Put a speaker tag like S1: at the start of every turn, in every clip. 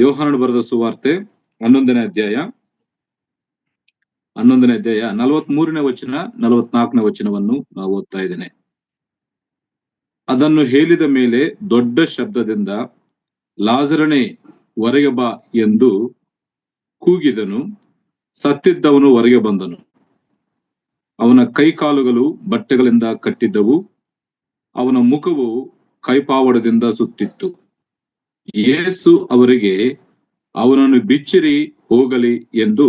S1: ಯೋಹಾನನು ಬರೆದ ಸುವಾರ್ತೆ 11ನೇ ಅಧ್ಯಾಯ 43ನೇ ವಚನ 44ನೇ ವಚನವನ್ನು ನಾವು ಓದ್ತಾ ಇದ್ದೇನೆ. ಅದನ್ನು ಹೇಳಿದ ಮೇಲೆ ದೊಡ್ಡ ಶಬ್ದದಿಂದ ಲಾಜರನೇ ಹೊರಗೆ ಬಾ ಎಂದು ಕೂಗಿದನು. ಸತ್ತಿದ್ದವನು ಹೊರಗೆ ಬಂದನು. ಅವನ ಕೈಕಾಲುಗಳು ಬಟ್ಟೆಗಳಿಂದ ಕಟ್ಟಿದ್ದವು. ಅವನ ಮುಖವು ಕೈಪಾವಡದಿಂದ ಸುತ್ತಿತ್ತು. ಯೇಸು ಅವರಿಗೆ, ಅವನನ್ನು ಬಿಚ್ಚಿರಿ, ಹೋಗಲಿ ಎಂದು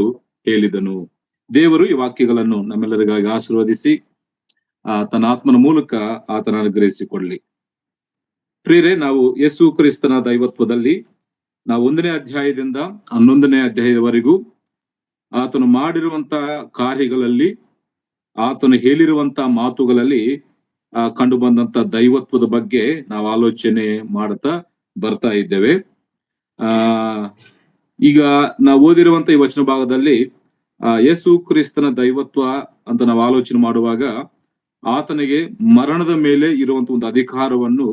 S1: ಹೇಳಿದನು. ದೇವರು ಈ ವಾಕ್ಯಗಳನ್ನು ನಮ್ಮೆಲ್ಲರಿಗಾಗಿ ಆಶೀರ್ವದಿಸಿ ತನ್ನ ಆತ್ಮನ ಮೂಲಕ ಆತನ ಅನುಗ್ರಹಿಸಿಕೊಳ್ಳಿ. ಪ್ರಿಯರೇ, ನಾವು ಯೇಸು ಕ್ರಿಸ್ತನ ದೈವತ್ವದಲ್ಲಿ ನಾವು 1ನೇ ಅಧ್ಯಾಯದಿಂದ 11ನೇ ಅಧ್ಯಾಯದವರೆಗೂ ಆತನು ಮಾಡಿರುವಂತಹ ಕಾರ್ಯಗಳಲ್ಲಿ, ಆತನು ಹೇಳಿರುವಂತ ಮಾತುಗಳಲ್ಲಿ ಕಂಡು ಬಂದಂತ ದೈವತ್ವದ ಬಗ್ಗೆ ನಾವು ಆಲೋಚನೆ ಮಾಡ್ತಾ ಬರ್ತಾ ಇದ್ದೇವೆ. ಈಗ ನಾವು ಓದಿರುವಂತ ಈ ವಚನ ಭಾಗದಲ್ಲಿ ಯೇಸು ಕ್ರಿಸ್ತನ ದೈವತ್ವ ಅಂತ ನಾವು ಆಲೋಚನೆ ಮಾಡುವಾಗ ಆತನಿಗೆ ಮರಣದ ಮೇಲೆ ಇರುವಂತ ಒಂದು ಅಧಿಕಾರವನ್ನು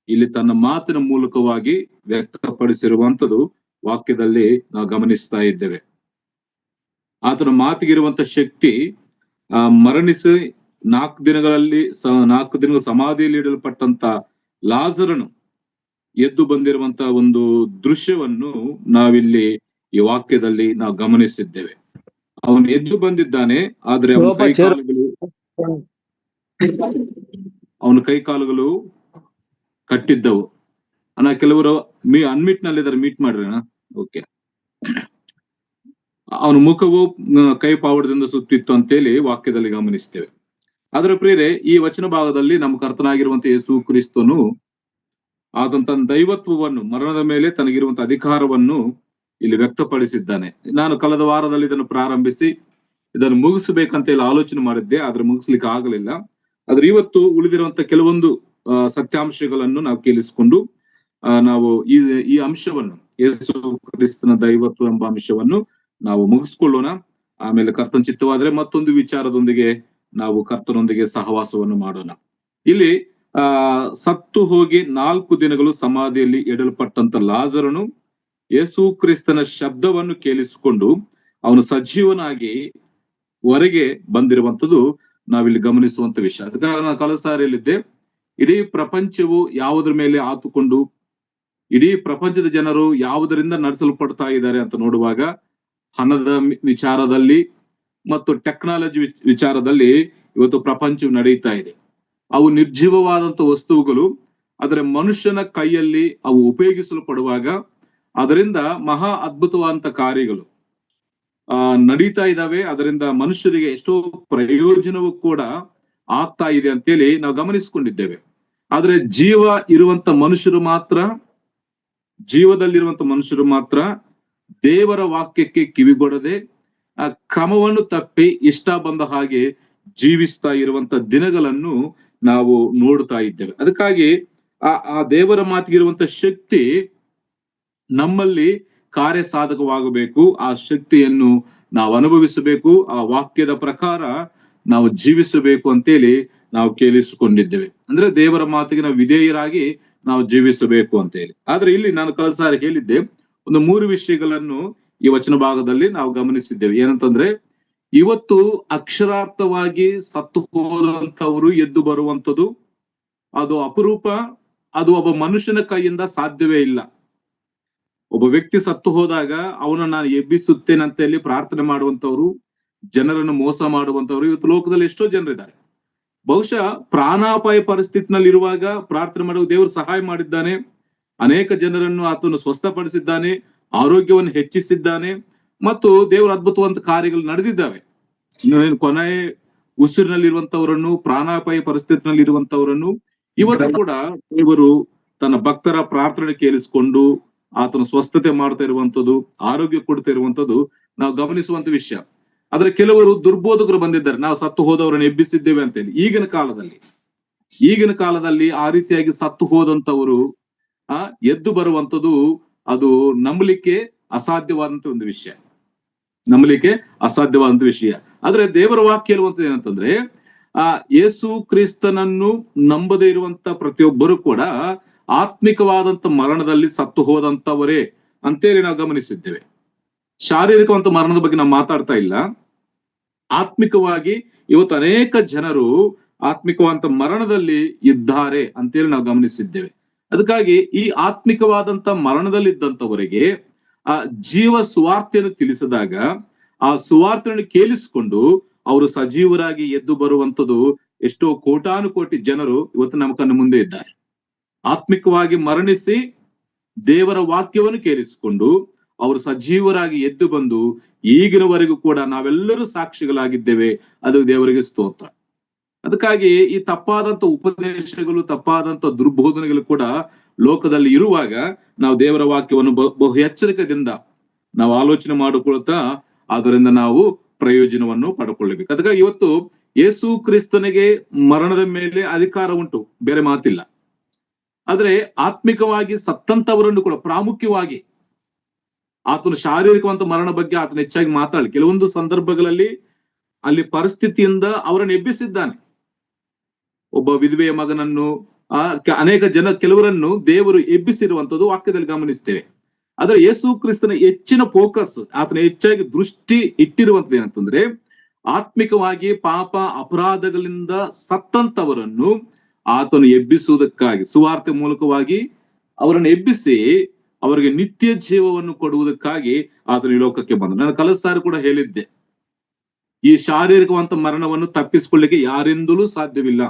S1: ಇಲ್ಲಿ ತನ್ನ ಮಾತಿನ ಮೂಲಕವಾಗಿ ವ್ಯಕ್ತಪಡಿಸಿರುವಂತದ್ದು ವಾಕ್ಯದಲ್ಲಿ ನಾವು ಗಮನಿಸ್ತಾ ಇದ್ದೇವೆ. ಆತನ ಮಾತಿಗಿರುವಂತ ಶಕ್ತಿ ಮರಣಿಸಿ 4 ದಿನಗಳ ಸಮಾಧಿಯಲ್ಲಿ ಇಡಲ್ಪಟ್ಟಂತ ಲಾಜರನು ಎದ್ದು ಬಂದಿರುವಂತ ಒಂದು ದೃಶ್ಯವನ್ನು ನಾವಿಲ್ಲಿ ಈ ವಾಕ್ಯದಲ್ಲಿ ನಾವು ಗಮನಿಸಿದ್ದೇವೆ. ಅವನು ಎದ್ದು ಬಂದಿದ್ದಾನೆ, ಆದ್ರೆ ಅವನ ಕೈಕಾಲುಗಳು ಕಟ್ಟಿದ್ದವು. ಕೆಲವರು ಅನ್ಮಿಟ್ ನಲ್ಲಿದ್ದಾರೆ, ಮೀಟ್ ಮಾಡ್ರಿ ಅಣ್ಣ. ಓಕೆ. ಅವನ ಮುಖವು ಕೈ ಪಾವಡದಿಂದ ಸುತ್ತಿತ್ತು ಅಂತೇಳಿ ವಾಕ್ಯದಲ್ಲಿ ಗಮನಿಸ್ತೇವೆ. ಅದರ ಪ್ರಿಯರೇ, ಈ ವಚನ ಭಾಗದಲ್ಲಿ ನಮ್ಮ ಕರ್ತನಾಗಿರುವಂತ ಯೇಸು ಕ್ರಿಸ್ತನು ಆತನ ತನ್ನ ದೈವತ್ವವನ್ನು, ಮರಣದ ಮೇಲೆ ತನಗಿರುವಂತ ಅಧಿಕಾರವನ್ನು ಇಲ್ಲಿ ವ್ಯಕ್ತಪಡಿಸಿದ್ದಾನೆ. ನಾನು ಕಳೆದ ವಾರದಲ್ಲಿ ಇದನ್ನು ಪ್ರಾರಂಭಿಸಿ ಇದನ್ನು ಮುಗಿಸಬೇಕಂತ ಹೇಳಿ ಆಲೋಚನೆ ಮಾಡಿದ್ದೆ, ಆದ್ರೆ ಮುಗಿಸ್ಲಿಕ್ಕೆ ಆಗಲಿಲ್ಲ. ಆದ್ರೆ ಇವತ್ತು ಉಳಿದಿರುವಂತ ಕೆಲವೊಂದು ಸತ್ಯಾಂಶಗಳನ್ನು ನಾವು ಕೇಳಿಸಿಕೊಂಡು ನಾವು ಈ ಅಂಶವನ್ನು, ಯೇಸು ಕ್ರಿಸ್ತನ ದೈವತ್ವ ಎಂಬ ಅಂಶವನ್ನು ನಾವು ಮುಗಿಸ್ಕೊಳ್ಳೋಣ. ಆಮೇಲೆ ಕರ್ತನ ಚಿತ್ತವಾದ್ರೆ ಮತ್ತೊಂದು ವಿಚಾರದೊಂದಿಗೆ ನಾವು ಕರ್ತನೊಂದಿಗೆ ಸಹವಾಸವನ್ನು ಮಾಡೋಣ. ಇಲ್ಲಿ ಸತ್ತು ಹೋಗಿ 4 ದಿನಗಳು ಸಮಾಧಿಯಲ್ಲಿ ಇಡಲ್ಪಟ್ಟಂತ ಲಾಜರನು ಯೇಸು ಕ್ರಿಸ್ತನ ಶಬ್ದವನ್ನು ಕೇಳಿಸಿಕೊಂಡು ಅವನು ಸಜೀವನಾಗಿ ಹೊರಗೆ ಬಂದಿರುವಂತದ್ದು ನಾವಿಲ್ಲಿ ಗಮನಿಸುವಂತ ವಿಷಯ. ಅದಕ್ಕೆ ನಾನು ಕಳೆದ ಸಾರಿ ಹೇಳಿದ್ದೆ, ಇಡೀ ಪ್ರಪಂಚವು ಯಾವುದ್ರ ಮೇಲೆ ಆತುಕೊಂಡು, ಇಡೀ ಪ್ರಪಂಚದ ಜನರು ಯಾವುದರಿಂದ ನಡೆಸಲ್ಪಡ್ತಾ ಇದ್ದಾರೆ ಅಂತ ನೋಡುವಾಗ ಹಣದ ವಿಚಾರದಲ್ಲಿ ಮತ್ತು ಟೆಕ್ನಾಲಜಿ ವಿಚಾರದಲ್ಲಿ ಇವತ್ತು ಪ್ರಪಂಚವು ನಡೀತಾ ಇದೆ. ಅವು ನಿರ್ಜೀವವಾದಂತ ವಸ್ತುಗಳು, ಆದರೆ ಮನುಷ್ಯನ ಕೈಯಲ್ಲಿ ಅವು ಉಪಯೋಗಿಸಲ್ಪಡುವಾಗ ಅದರಿಂದ ಮಹಾ ಅದ್ಭುತವಾದಂತ ಕಾರ್ಯಗಳು ನಡೀತಾ ಇದ್ದಾವೆ. ಅದರಿಂದ ಮನುಷ್ಯರಿಗೆ ಎಷ್ಟೋ ಪ್ರಯೋಜನವೂ ಕೂಡ ಆಗ್ತಾ ಇದೆ ಅಂತೇಳಿ ನಾವು ಗಮನಿಸಿಕೊಂಡಿದ್ದೇವೆ. ಆದ್ರೆ ಜೀವದಲ್ಲಿರುವಂತ ಮನುಷ್ಯರು ಮಾತ್ರ ದೇವರ ವಾಕ್ಯಕ್ಕೆ ಕಿವಿಗೊಡದೆ ಕ್ರಮವನ್ನು ತಪ್ಪಿ ಇಷ್ಟ ಬಂದ ಹಾಗೆ ಜೀವಿಸ್ತಾ ಇರುವಂತ ದಿನಗಳನ್ನು ನಾವು ನೋಡ್ತಾ ಇದ್ದೇವೆ. ಅದಕ್ಕಾಗಿ ಆ ದೇವರ ಮಾತಿಗಿರುವಂತ ಶಕ್ತಿ ನಮ್ಮಲ್ಲಿ ಕಾರ್ಯ ಸಾಧಕವಾಗಬೇಕು. ಆ ಶಕ್ತಿಯನ್ನು ನಾವು ಅನುಭವಿಸಬೇಕು. ಆ ವಾಕ್ಯದ ಪ್ರಕಾರ ನಾವು ಜೀವಿಸಬೇಕು ಅಂತೇಳಿ ನಾವು ಕೇಳಿಸಿಕೊಂಡಿದ್ದೇವೆ. ಅಂದ್ರೆ ದೇವರ ಮಾತಿಗೆ ನಾವು ವಿಧೇಯರಾಗಿ ನಾವು ಜೀವಿಸಬೇಕು ಅಂತ ಹೇಳಿ. ಆದ್ರೆ ಇಲ್ಲಿ ನಾನು ಕಳೆದ ಸಾರಿ ಹೇಳಿದ್ದೆ, ಒಂದು 3 ವಿಷಯಗಳನ್ನು ಈ ವಚನ ಭಾಗದಲ್ಲಿ ನಾವು ಗಮನಿಸಿದ್ದೇವೆ. ಏನಂತಂದ್ರೆ, ಇವತ್ತು ಅಕ್ಷರಾರ್ಥವಾಗಿ ಸತ್ತು ಹೋದಂತವರು ಎದ್ದು ಬರುವಂಥದ್ದು ಅದು ಅಪರೂಪ. ಅದು ಒಬ್ಬ ಮನುಷ್ಯನ ಕೈಯಿಂದ ಸಾಧ್ಯವೇ ಇಲ್ಲ. ಒಬ್ಬ ವ್ಯಕ್ತಿ ಸತ್ತು ಹೋದಾಗ ಅವನನ್ನು ನಾನು ಎಬ್ಬಿಸುತ್ತೇನೆ ಅಂತ ಹೇಳಿ ಪ್ರಾರ್ಥನೆ ಮಾಡುವಂತವ್ರು, ಜನರನ್ನು ಮೋಸ ಮಾಡುವಂತವ್ರು ಇವತ್ತು ಲೋಕದಲ್ಲಿ ಎಷ್ಟೋ ಜನರಿದ್ದಾರೆ. ಬಹುಶಃ ಪ್ರಾಣಾಪಾಯ ಪರಿಸ್ಥಿತಿನಲ್ಲಿ ಇರುವಾಗ ಪ್ರಾರ್ಥನೆ ಮಾಡುವ ದೇವರು ಸಹಾಯ ಮಾಡಿದ್ದಾನೆ. ಅನೇಕ ಜನರನ್ನು ಆತನು ಸ್ವಸ್ಥಪಡಿಸಿದ್ದಾನೆ, ಆರೋಗ್ಯವನ್ನು ಹೆಚ್ಚಿಸಿದ್ದಾನೆ ಮತ್ತು ದೇವರ ಅದ್ಭುತವಂತ ಕಾರ್ಯಗಳು ನಡೆದಿದ್ದಾವೆ. ಕೊನೆಯ ಉಸಿರಿನಲ್ಲಿರುವಂತವರನ್ನು, ಪ್ರಾಣಾಪಾಯ ಪರಿಸ್ಥಿತಿನಲ್ಲಿ ಇರುವಂತವರನ್ನು ಇವತ್ತು ಕೂಡ ದೇವರು ತನ್ನ ಭಕ್ತರ ಪ್ರಾರ್ಥನೆ ಕೇಳಿಸಿಕೊಂಡು ಆತನ ಸ್ವಸ್ಥತೆ ಮಾಡ್ತಾ ಇರುವಂತದ್ದು, ಆರೋಗ್ಯ ಕೊಡ್ತಾ ಇರುವಂತದ್ದು ನಾವು ಗಮನಿಸುವಂತ ವಿಷಯ. ಆದ್ರೆ ಕೆಲವರು ದುರ್ಬೋಧಕರು ಬಂದಿದ್ದಾರೆ, ನಾವು ಸತ್ತು ಹೋದವರನ್ನು ಎಬ್ಬಿಸಿದ್ದೇವೆ ಅಂತ ಹೇಳಿ. ಈಗಿನ ಕಾಲದಲ್ಲಿ ಆ ರೀತಿಯಾಗಿ ಸತ್ತು ಹೋದಂತವರು ಎದ್ದು ಬರುವಂತದ್ದು ಅದು ನಂಬಲಿಕ್ಕೆ ಅಸಾಧ್ಯವಾದಂತ ಒಂದು ವಿಷಯ. ಆದ್ರೆ ದೇವರ ವಾಕ್ಯ ಹೇಳುವಂತದ್ದು ಏನಂತಂದ್ರೆ, ಯೇಸು ಕ್ರಿಸ್ತನನ್ನು ನಂಬದೇ ಇರುವಂತ ಪ್ರತಿಯೊಬ್ಬರು ಕೂಡ ಆತ್ಮಿಕವಾದಂತ ಮರಣದಲ್ಲಿ ಸತ್ತು ಹೋದಂತವರೇ ಅಂತೇಳಿ ನಾವು ಗಮನಿಸಿದ್ದೇವೆ. ಶಾರೀರಿಕವಂತ ಮರಣದ ಬಗ್ಗೆ ನಾವು ಮಾತಾಡ್ತಾ ಇಲ್ಲ. ಆತ್ಮಿಕವಾಗಿ ಇವತ್ತು ಅನೇಕ ಜನರು ಆತ್ಮಿಕವಂತ ಮರಣದಲ್ಲಿ ಇದ್ದಾರೆ ಅಂತೇಳಿ ನಾವು ಗಮನಿಸಿದ್ದೇವೆ. ಅದಕ್ಕಾಗಿ ಈ ಆತ್ಮಿಕವಾದಂತ ಮರಣದಲ್ಲಿದ್ದಂಥವರಿಗೆ ಆ ಜೀವ ಸುವಾರ್ತೆಯನ್ನು ತಿಳಿಸಿದಾಗ ಆ ಸುವಾರ್ತೆಯನ್ನು ಕೇಳಿಸಿಕೊಂಡು ಅವರು ಸಜೀವರಾಗಿ ಎದ್ದು ಬರುವಂತದ್ದು ಎಷ್ಟೋ ಕೋಟಾನುಕೋಟಿ ಜನರು ಇವತ್ತು ನಮ್ಮ ಕಣ್ಣು ಮುಂದೆ ಇದ್ದಾರೆ. ಆತ್ಮಿಕವಾಗಿ ಮರಣಿಸಿ ದೇವರ ವಾಕ್ಯವನ್ನು ಕೇಳಿಸಿಕೊಂಡು ಅವರು ಸಜೀವರಾಗಿ ಎದ್ದು ಬಂದು ಈಗಿನವರೆಗೂ ಕೂಡ ನಾವೆಲ್ಲರೂ ಸಾಕ್ಷಿಗಳಾಗಿದ್ದೇವೆ. ಅದು ದೇವರಿಗೆ ಸ್ತೋತ್ರ. ಅದಕ್ಕಾಗಿ ಈ ತಪ್ಪಾದಂತ ಉಪದೇಶಗಳು, ತಪ್ಪಾದಂತ ದುರ್ಬೋಧನೆಗಳು ಕೂಡ ಲೋಕದಲ್ಲಿ ಇರುವಾಗ ನಾವು ದೇವರ ವಾಕ್ಯವನ್ನು ಬಹು ಎಚ್ಚರಿಕೆಯಿಂದ ನಾವು ಆಲೋಚನೆ ಮಾಡಿಕೊಳ್ತಾ ಅದರಿಂದ ನಾವು ಪ್ರಯೋಜನವನ್ನು ಪಡ್ಕೊಳ್ಳಬೇಕು. ಅದಕ್ಕಾಗಿ ಇವತ್ತು ಯೇಸು ಕ್ರಿಸ್ತನಿಗೆ ಮರಣದ ಮೇಲೆ ಅಧಿಕಾರ ಉಂಟು, ಬೇರೆ ಮಾತಿಲ್ಲ. ಆದ್ರೆ ಆತ್ಮಿಕವಾಗಿ ಸತ್ತಂತವರನ್ನು ಕೂಡ ಪ್ರಾಮುಖ್ಯವಾಗಿ ಆತನ ಶಾರೀರಿಕವಂತ ಮರಣ ಬಗ್ಗೆ ಆತನ ಹೆಚ್ಚಾಗಿ ಮಾತಾಡಿ ಕೆಲವೊಂದು ಸಂದರ್ಭಗಳಲ್ಲಿ ಅಲ್ಲಿ ಪರಿಸ್ಥಿತಿಯಿಂದ ಅವರನ್ನು ಎಬ್ಬಿಸಿದ್ದಾನೆ. ಒಬ್ಬ ವಿಧವೆಯ ಮಗನನ್ನು ಅನೇಕ ಕೆಲವರನ್ನು ದೇವರು ಎಬ್ಬಿಸಿರುವಂತದ್ದು ವಾಕ್ಯದಲ್ಲಿ ಗಮನಿಸ್ತೇವೆ. ಆದ್ರೆ ಯೇಸು ಕ್ರಿಸ್ತನ ಹೆಚ್ಚಿನ ಫೋಕಸ್, ಆತನ ಹೆಚ್ಚಾಗಿ ದೃಷ್ಟಿ ಇಟ್ಟಿರುವಂತದ್ದು ಏನಂತಂದ್ರೆ ಆತ್ಮಿಕವಾಗಿ ಪಾಪ ಅಪರಾಧಗಳಿಂದ ಸತ್ತಂತವರನ್ನು ಆತನು ಎಬ್ಬಿಸುವುದಕ್ಕಾಗಿ, ಸುವಾರ್ತೆ ಮೂಲಕವಾಗಿ ಅವರನ್ನು ಎಬ್ಬಿಸಿ ಅವರಿಗೆ ನಿತ್ಯ ಜೀವವನ್ನು ಕೊಡುವುದಕ್ಕಾಗಿ ಆತನು ಈ ಲೋಕಕ್ಕೆ ಬಂದ. ನಾನು ಕಳೆದ ಸಾರಿ ಕೂಡ ಹೇಳಿದ್ದೆ, ಈ ಶಾರೀರಿಕವಂತ ಮರಣವನ್ನು ತಪ್ಪಿಸಿಕೊಳ್ಳಿಕ್ಕೆ ಯಾರಿಂದಲೂ ಸಾಧ್ಯವಿಲ್ಲ.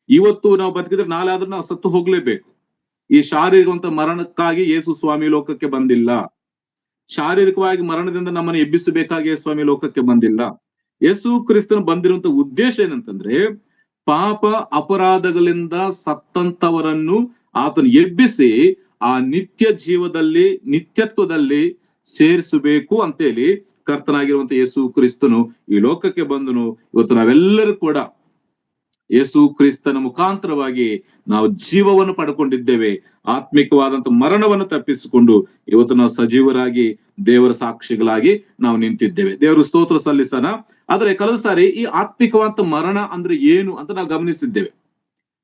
S1: ಇವತ್ತು ನಾವು ಬದುಕಿದ್ರೆ ನಾಳೆ ಆದ್ರೂ ನಾವು ಸತ್ತು ಹೋಗ್ಲೇಬೇಕು. ಈ ಶಾರೀರಿಕವಂತ ಮರಣಕ್ಕಾಗಿ ಯೇಸು ಸ್ವಾಮಿ ಲೋಕಕ್ಕೆ ಬಂದಿಲ್ಲ. ಶಾರೀರಿಕವಾಗಿ ಮರಣದಿಂದ ನಮ್ಮನ್ನು ಎಬ್ಬಿಸಬೇಕಾಗಿ ಯೇಸು ಸ್ವಾಮಿ ಲೋಕಕ್ಕೆ ಬಂದಿಲ್ಲ. ಯೇಸು ಕ್ರಿಸ್ತನ ಬಂದಿರುವಂತ ಉದ್ದೇಶ ಏನಂತಂದ್ರೆ ಪಾಪ ಅಪರಾಧಗಳಿಂದ ಸತ್ತಂತವರನ್ನು ಆತನು ಎಬ್ಬಿಸಿ ಆ ನಿತ್ಯ ಜೀವದಲ್ಲಿ, ನಿತ್ಯತ್ವದಲ್ಲಿ ಸೇರಿಸಬೇಕು ಅಂತೇಳಿ ಕರ್ತನಾಗಿರುವಂತ ಯೇಸು ಕ್ರಿಸ್ತನು ಈ ಲೋಕಕ್ಕೆ ಬಂದನು. ಇವತ್ತು ನಾವೆಲ್ಲರೂ ಕೂಡ ಯೇಸು ಕ್ರಿಸ್ತನ ಮುಖಾಂತರವಾಗಿ ನಾವು ಜೀವವನ್ನು ಪಡ್ಕೊಂಡಿದ್ದೇವೆ. ಆತ್ಮಿಕವಾದಂತ ಮರಣವನ್ನು ತಪ್ಪಿಸಿಕೊಂಡು ಇವತ್ತು ನಾವು ಸಜೀವರಾಗಿ ದೇವರ ಸಾಕ್ಷಿಗಳಾಗಿ ನಾವು ನಿಂತಿದ್ದೇವೆ. ದೇವರು ಸ್ತೋತ್ರ ಸಲ್ಲಿಸೋಣ. ಆದ್ರೆ ಕಳೆದ ಸಾರಿ ಈ ಆತ್ಮಿಕವಾದಂತ ಮರಣ ಅಂದ್ರೆ ಏನು ಅಂತ ನಾವು ಗಮನಿಸಿದ್ದೇವೆ.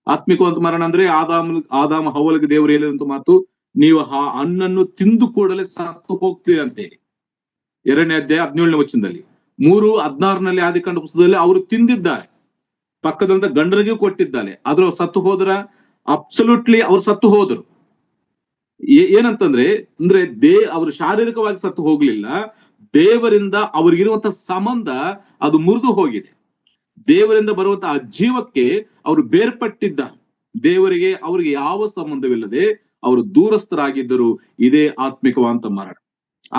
S1: ಆತ್ಮಿಕವಂತ ಮರಣ ಅಂದ್ರೆ ಆದಾಮ ಹವ್ವಲಿಗೆ ದೇವರು ಹೇಳಿದಂತ ಮಾತು, ನೀವು ಆ ಹಣ್ಣನ್ನು ತಿಂದು ಕೂಡಲೇ ಸತ್ತು ಹೋಗ್ತೀರಿ ಅಂತೇಳಿ. 2ನೇ ಅಧ್ಯಾಯ 17ನೇ ವಚನದಲ್ಲಿ. 3:16 ಆದಿಕಾಂಡ ಪುಸ್ತಕದಲ್ಲಿ ಅವರು ತಿಂದಿದ್ದಾರೆ, ಪಕ್ಕದಂತ ಗಂಡನಿಗೂ ಕೊಟ್ಟಿದ್ದಾರೆ. ಆದ್ರೂ ಅವ್ರು ಸತ್ತು ಹೋದ್ರ? ಅಬ್ಸಲ್ಯೂಟ್ಲಿ ಅವ್ರು ಸತ್ತು ಹೋದರು. ಏನಂತಂದ್ರೆ ಅವರು ಶಾರೀರಿಕವಾಗಿ ಸತ್ತು ಹೋಗ್ಲಿಲ್ಲ, ದೇವರಿಂದ ಅವ್ರಿಗಿರುವಂತ ಸಂಬಂಧ ಅದು ಮುರಿದು ಹೋಗಿದೆ. ದೇವರಿಂದ ಬರುವಂತ ಆ ಜೀವಕ್ಕೆ ಅವರು ಬೇರ್ಪಟ್ಟಿದ್ದ, ದೇವರಿಗೆ ಅವ್ರಿಗೆ ಯಾವ ಸಂಬಂಧವಿಲ್ಲದೆ ಅವರು ದೂರಸ್ಥರಾಗಿದ್ದರು. ಇದೇ ಆತ್ಮಿಕವಾದಂತ ಮರಣ.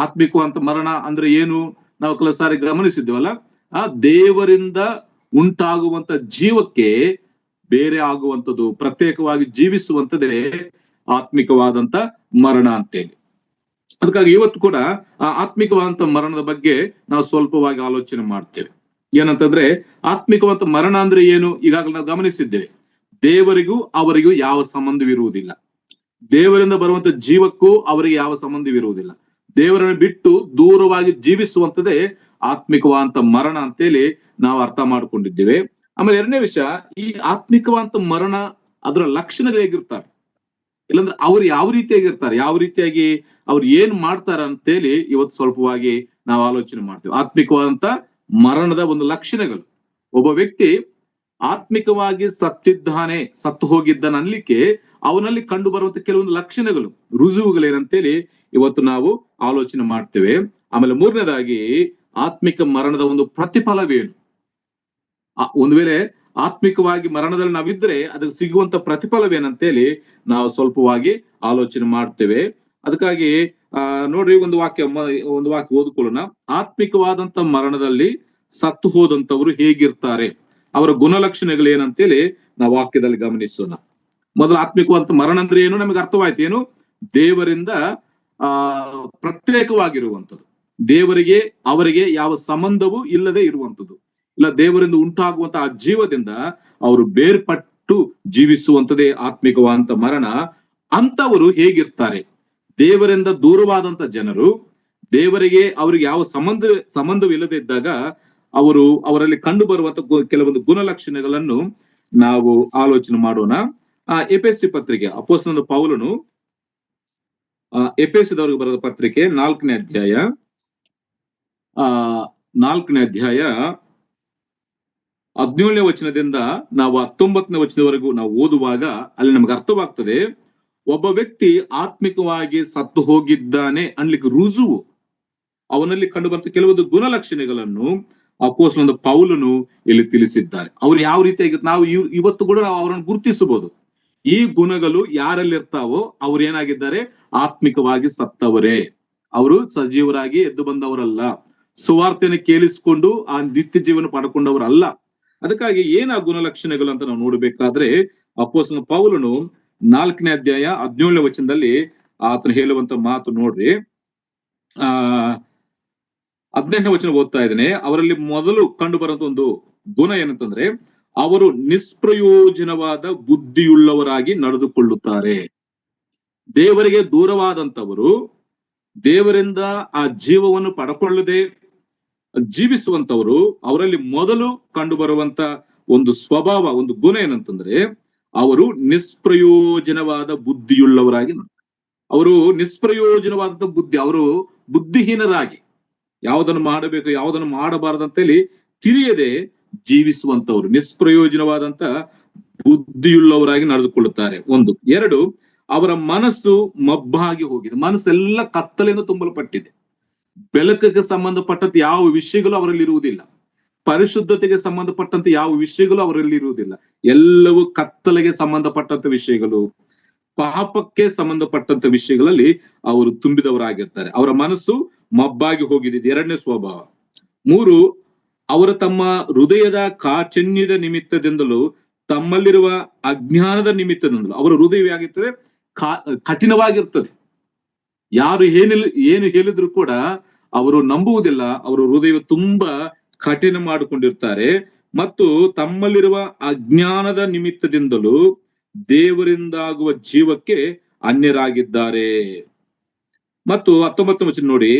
S1: ಆತ್ಮಿಕವಾದಂತ ಮರಣ ಅಂದ್ರೆ ಏನು ನಾವು ಕೆಲವು ಸಾರಿ ಗಮನಿಸಿದ್ದೇವಲ್ಲ. ಆ ದೇವರಿಂದ ಉಂಟಾಗುವಂತ ಜೀವಕ್ಕೆ ಬೇರೆ ಆಗುವಂಥದ್ದು, ಪ್ರತ್ಯೇಕವಾಗಿ ಜೀವಿಸುವಂತದೇ ಆತ್ಮಿಕವಾದಂತ ಮರಣ ಅಂತೇಳಿ. ಅದಕ್ಕಾಗಿ ಇವತ್ತು ಕೂಡ ಆ ಆತ್ಮಿಕವಾದಂತ ಮರಣದ ಬಗ್ಗೆ ನಾವು ಸ್ವಲ್ಪವಾಗಿ ಆಲೋಚನೆ ಮಾಡ್ತೇವೆ. ಏನಂತಂದ್ರೆ ಆತ್ಮಿಕವಾದಂತ ಮರಣ ಅಂದ್ರೆ ಏನು? ಈಗಾಗಲೇ ನಾವು ಗಮನಿಸಿದ್ದೇವೆ, ದೇವರಿಗೂ ಅವರಿಗೂ ಯಾವ ಸಂಬಂಧವಿರುವುದಿಲ್ಲ. ದೇವರಿಂದ ಬರುವಂತ ಜೀವಕ್ಕೂ ಅವರಿಗೆ ಯಾವ ಸಂಬಂಧವಿರುವುದಿಲ್ಲ. ದೇವರನ್ನು ಬಿಟ್ಟು ದೂರವಾಗಿ ಜೀವಿಸುವಂತದೇ ಆತ್ಮಿಕವಾದಂತ ಮರಣ ಅಂತೇಳಿ ನಾವು ಅರ್ಥ ಮಾಡ್ಕೊಂಡಿದ್ದೇವೆ. ಆಮೇಲೆ 2ನೇ ವಿಷಯ, ಈ ಆತ್ಮಿಕವಾದಂತ ಮರಣ ಅದರ ಲಕ್ಷಣಗಳು ಹೇಗಿರ್ತಾರೆ, ಇಲ್ಲಾಂದ್ರೆ ಅವ್ರು ಯಾವ ರೀತಿಯಾಗಿರ್ತಾರೆ, ಯಾವ ರೀತಿಯಾಗಿ ಅವ್ರು ಏನ್ ಮಾಡ್ತಾರ ಅಂತೇಳಿ ಇವತ್ತು ಸ್ವಲ್ಪವಾಗಿ ನಾವು ಆಲೋಚನೆ ಮಾಡ್ತೇವೆ. ಆತ್ಮಿಕವಾದಂತ ಮರಣದ ಒಂದು ಲಕ್ಷಣಗಳು. ಒಬ್ಬ ವ್ಯಕ್ತಿ ಆತ್ಮಿಕವಾಗಿ ಸತ್ತಿದ್ದಾನೆ, ಸತ್ತು ಹೋಗಿದ್ದಾನೆ ಅನ್ಲಿಕ್ಕೆ ಅವನಲ್ಲಿ ಕಂಡು ಬರುವಂತ ಕೆಲವೊಂದು ಲಕ್ಷಣಗಳು, ರುಜುವುಗಳೇನಂತೇಳಿ ಇವತ್ತು ನಾವು ಆಲೋಚನೆ ಮಾಡ್ತೇವೆ. ಆಮೇಲೆ 3ನೇದಾಗಿ ಆತ್ಮಿಕ ಮರಣದ ಒಂದು ಪ್ರತಿಫಲವೇನು. ಒಂದ್ ವೇಳೆ ಆತ್ಮಿಕವಾಗಿ ಮರಣದಲ್ಲಿ ನಾವಿದ್ರೆ ಅದಕ್ಕೆ ಸಿಗುವಂತ ಪ್ರತಿಫಲವೇನಂತೇಳಿ ನಾವು ಸ್ವಲ್ಪವಾಗಿ ಆಲೋಚನೆ ಮಾಡ್ತೇವೆ. ಅದಕ್ಕಾಗಿ ನೋಡ್ರಿ, ಒಂದು ವಾಕ್ಯ ಓದ್ಕೊಳ್ಳೋಣ. ಆತ್ಮಿಕವಾದಂತ ಮರಣದಲ್ಲಿ ಸತ್ತು ಹೋದಂತವ್ರು ಹೇಗಿರ್ತಾರೆ, ಅವರ ಗುಣಲಕ್ಷಣಗಳು ಏನಂತೇಳಿ ನಾವು ವಾಕ್ಯದಲ್ಲಿ ಗಮನಿಸೋಣ. ಮೊದಲು ಆತ್ಮಿಕವಾದಂತ ಮರಣ ಅಂದ್ರೆ ಏನು ನಮಗೆ ಅರ್ಥವಾಯ್ತು. ಏನು? ದೇವರಿಂದ ಪ್ರತ್ಯೇಕವಾಗಿರುವಂಥದ್ದು, ದೇವರಿಗೆ ಅವರಿಗೆ ಯಾವ ಸಂಬಂಧವೂ ಇಲ್ಲದೆ ಇರುವಂಥದ್ದು, ಇಲ್ಲ ದೇವರಿಂದ ಉಂಟಾಗುವಂತ ಆ ಜೀವದಿಂದ ಅವರು ಬೇರ್ಪಟ್ಟು ಜೀವಿಸುವಂತದೇ ಆತ್ಮಿಕವಾದಂತ ಮರಣ. ಅಂತವರು ಹೇಗಿರ್ತಾರೆ? ದೇವರಿಂದ ದೂರವಾದಂತ ಜನರು, ದೇವರಿಗೆ ಅವರಿಗೆ ಯಾವ ಸಂಬಂಧವಿಲ್ಲದೆ ಇದ್ದಾಗ ಅವರಲ್ಲಿ ಕಂಡು ಬರುವಂತ ಕೆಲವೊಂದು ಗುಣಲಕ್ಷಣಗಳನ್ನು ನಾವು ಆಲೋಚನೆ ಮಾಡೋಣ. ಎಫೆಸ ಪತ್ರಿಕೆ ಅಪೊಸ್ತಲನಾದ ಪೌಲನು ಎಫೆಸದವರಿಗೆ ಬರೆದ ಪತ್ರಿಕೆ 4ನೇ ಅಧ್ಯಾಯ 4ನೇ ಅಧ್ಯಾಯ 17ನೇ ವಚನದಿಂದ ನಾವು 19ನೇ ವಚನದವರೆಗೂ ನಾವು ಓದುವಾಗ ಅಲ್ಲಿ ನಮ್ಗೆ ಅರ್ಥವಾಗ್ತದೆ, ಒಬ್ಬ ವ್ಯಕ್ತಿ ಆತ್ಮಿಕವಾಗಿ ಸತ್ತು ಹೋಗಿದ್ದಾನೆ ಅನ್ಲಿಕ್ಕೆ ರುಜುವು ಅವನಲ್ಲಿ ಕಂಡು ಬಂದ ಕೆಲವೊಂದು ಗುಣಲಕ್ಷಣಗಳನ್ನು ಅಪೊಸ್ತಲನಾದ ಪೌಲನು ಇಲ್ಲಿ ತಿಳಿಸಿದ್ದಾರೆ. ಅವ್ರು ಯಾವ ರೀತಿಯಾಗಿ ನಾವು ಇವತ್ತು ಕೂಡ ನಾವು ಅವರನ್ನು ಗುರುತಿಸಬಹುದು. ಈ ಗುಣಗಳು ಯಾರಲ್ಲಿ ಇರ್ತಾವೋ ಅವ್ರು ಏನಾಗಿದ್ದಾರೆ? ಆತ್ಮಿಕವಾಗಿ ಸತ್ತವರೇ. ಅವರು ಸಜೀವರಾಗಿ ಎದ್ದು ಬಂದವರಲ್ಲ, ಸುವಾರ್ತೆಯನ್ನು ಕೇಳಿಸಿಕೊಂಡು ಆ ನಿತ್ಯ ಜೀವನ ಪಡ್ಕೊಂಡವರಲ್ಲ. ಅದಕ್ಕಾಗಿ ಏನ ಗುಣಲಕ್ಷಣಗಳು ಅಂತ ನಾವು ನೋಡ್ಬೇಕಾದ್ರೆ ಅಪೊಸ್ತಲನಾದ ಪೌಲನು 4ನೇ ಅಧ್ಯಾಯ 17ನೇ ವಚನದಲ್ಲಿ ಆತನು ಹೇಳುವಂತ ಮಾತು ನೋಡ್ರಿ. 18ನೇ ವಚನ ಓದ್ತಾ ಇದ್ದೇನೆ. ಅವರಲ್ಲಿ ಮೊದಲು ಕಂಡು ಬರುವಂತ ಒಂದು ಗುಣ ಏನಂತಂದ್ರೆ, ಅವರು ನಿಷ್ಪ್ರಯೋಜನವಾದ ಬುದ್ಧಿಯುಳ್ಳವರಾಗಿ ನಡೆದುಕೊಳ್ಳುತ್ತಾರೆ. ದೇವರಿಗೆ ದೂರವಾದಂತವರು, ದೇವರಿಂದ ಆ ಜೀವವನ್ನು ಪಡ್ಕೊಳ್ಳದೆ ಜೀವಿಸುವಂತವರು, ಅವರಲ್ಲಿ ಮೊದಲು ಕಂಡು ಬರುವಂತ ಒಂದು ಸ್ವಭಾವ, ಒಂದು ಗುಣ ಏನಂತಂದ್ರೆ, ಅವರು ನಿಷ್ಪ್ರಯೋಜನವಾದ ಬುದ್ಧಿಯುಳ್ಳವರಾಗಿ, ಅವರು ನಿಷ್ಪ್ರಯೋಜನವಾದಂತ ಬುದ್ಧಿ, ಅವರು ಬುದ್ಧಿಹೀನರಾಗಿ ಯಾವುದನ್ನು ಮಾಡಬೇಕು ಯಾವುದನ್ನು ಮಾಡಬಾರದಂತೇಳಿ ತಿಳಿಯದೆ ಜೀವಿಸುವಂತವ್ರು, ನಿಷ್ಪ್ರಯೋಜನವಾದಂತ ಬುದ್ಧಿಯುಳ್ಳವರಾಗಿ ನಡೆದುಕೊಳ್ಳುತ್ತಾರೆ. 1. 2, ಅವರ ಮನಸ್ಸು ಮಬ್ಬಾಗಿ ಹೋಗಿದೆ. ಮನಸ್ಸೆಲ್ಲ ಕತ್ತಲೆಯಿಂದ ತುಂಬಲ್ಪಟ್ಟಿದೆ. ಬೆಳಕಿಗೆ ಸಂಬಂಧಪಟ್ಟಂತೆ ಯಾವ ವಿಷಯಗಳು ಅವರಲ್ಲಿ ಇರುವುದಿಲ್ಲ. ಪರಿಶುದ್ಧತೆಗೆ ಸಂಬಂಧಪಟ್ಟಂತೆ ಯಾವ ವಿಷಯಗಳು ಅವರಲ್ಲಿ ಇರುವುದಿಲ್ಲ. ಎಲ್ಲವೂ ಕತ್ತಲೆಗೆ ಸಂಬಂಧಪಟ್ಟಂತ ವಿಷಯಗಳು, ಪಾಪಕ್ಕೆ ಸಂಬಂಧಪಟ್ಟಂತ ವಿಷಯಗಳಲ್ಲಿ ಅವರು ತುಂಬಿದವರಾಗಿರ್ತಾರೆ. ಅವರ ಮನಸ್ಸು ಮಬ್ಬಾಗಿ ಹೋಗಿದೆ. 2ನೇ ಸ್ವಭಾವ. 3, ಅವರು ತಮ್ಮ ಹೃದಯದ ಕಾಠಿಣ್ಯದ ನಿಮಿತ್ತದಿಂದಲೂ ತಮ್ಮಲ್ಲಿರುವ ಅಜ್ಞಾನದ ನಿಮಿತ್ತದಿಂದಲೂ ಅವರ ಹೃದಯವಾಗಿರ್ತದೆ, ಕಠಿಣವಾಗಿರ್ತದೆ. ಯಾರು ಏನು ಹೇಳಿದ್ರು ಕೂಡ ಅವರು ನಂಬುವುದಿಲ್ಲ. ಅವರ ಹೃದಯ ತುಂಬಾ ಕಠಿಣ ಮಾಡಿಕೊಂಡಿರ್ತಾರೆ. ಮತ್ತು ತಮ್ಮಲ್ಲಿರುವ ಅಜ್ಞಾನದ ನಿಮಿತ್ತದಿಂದಲೂ ದೇವರಿಂದಾಗುವ ಜೀವಕ್ಕೆ ಅನ್ಯರಾಗಿದ್ದಾರೆ. ಮತ್ತು 19ನೇ ವಚನ ನೋಡಿ,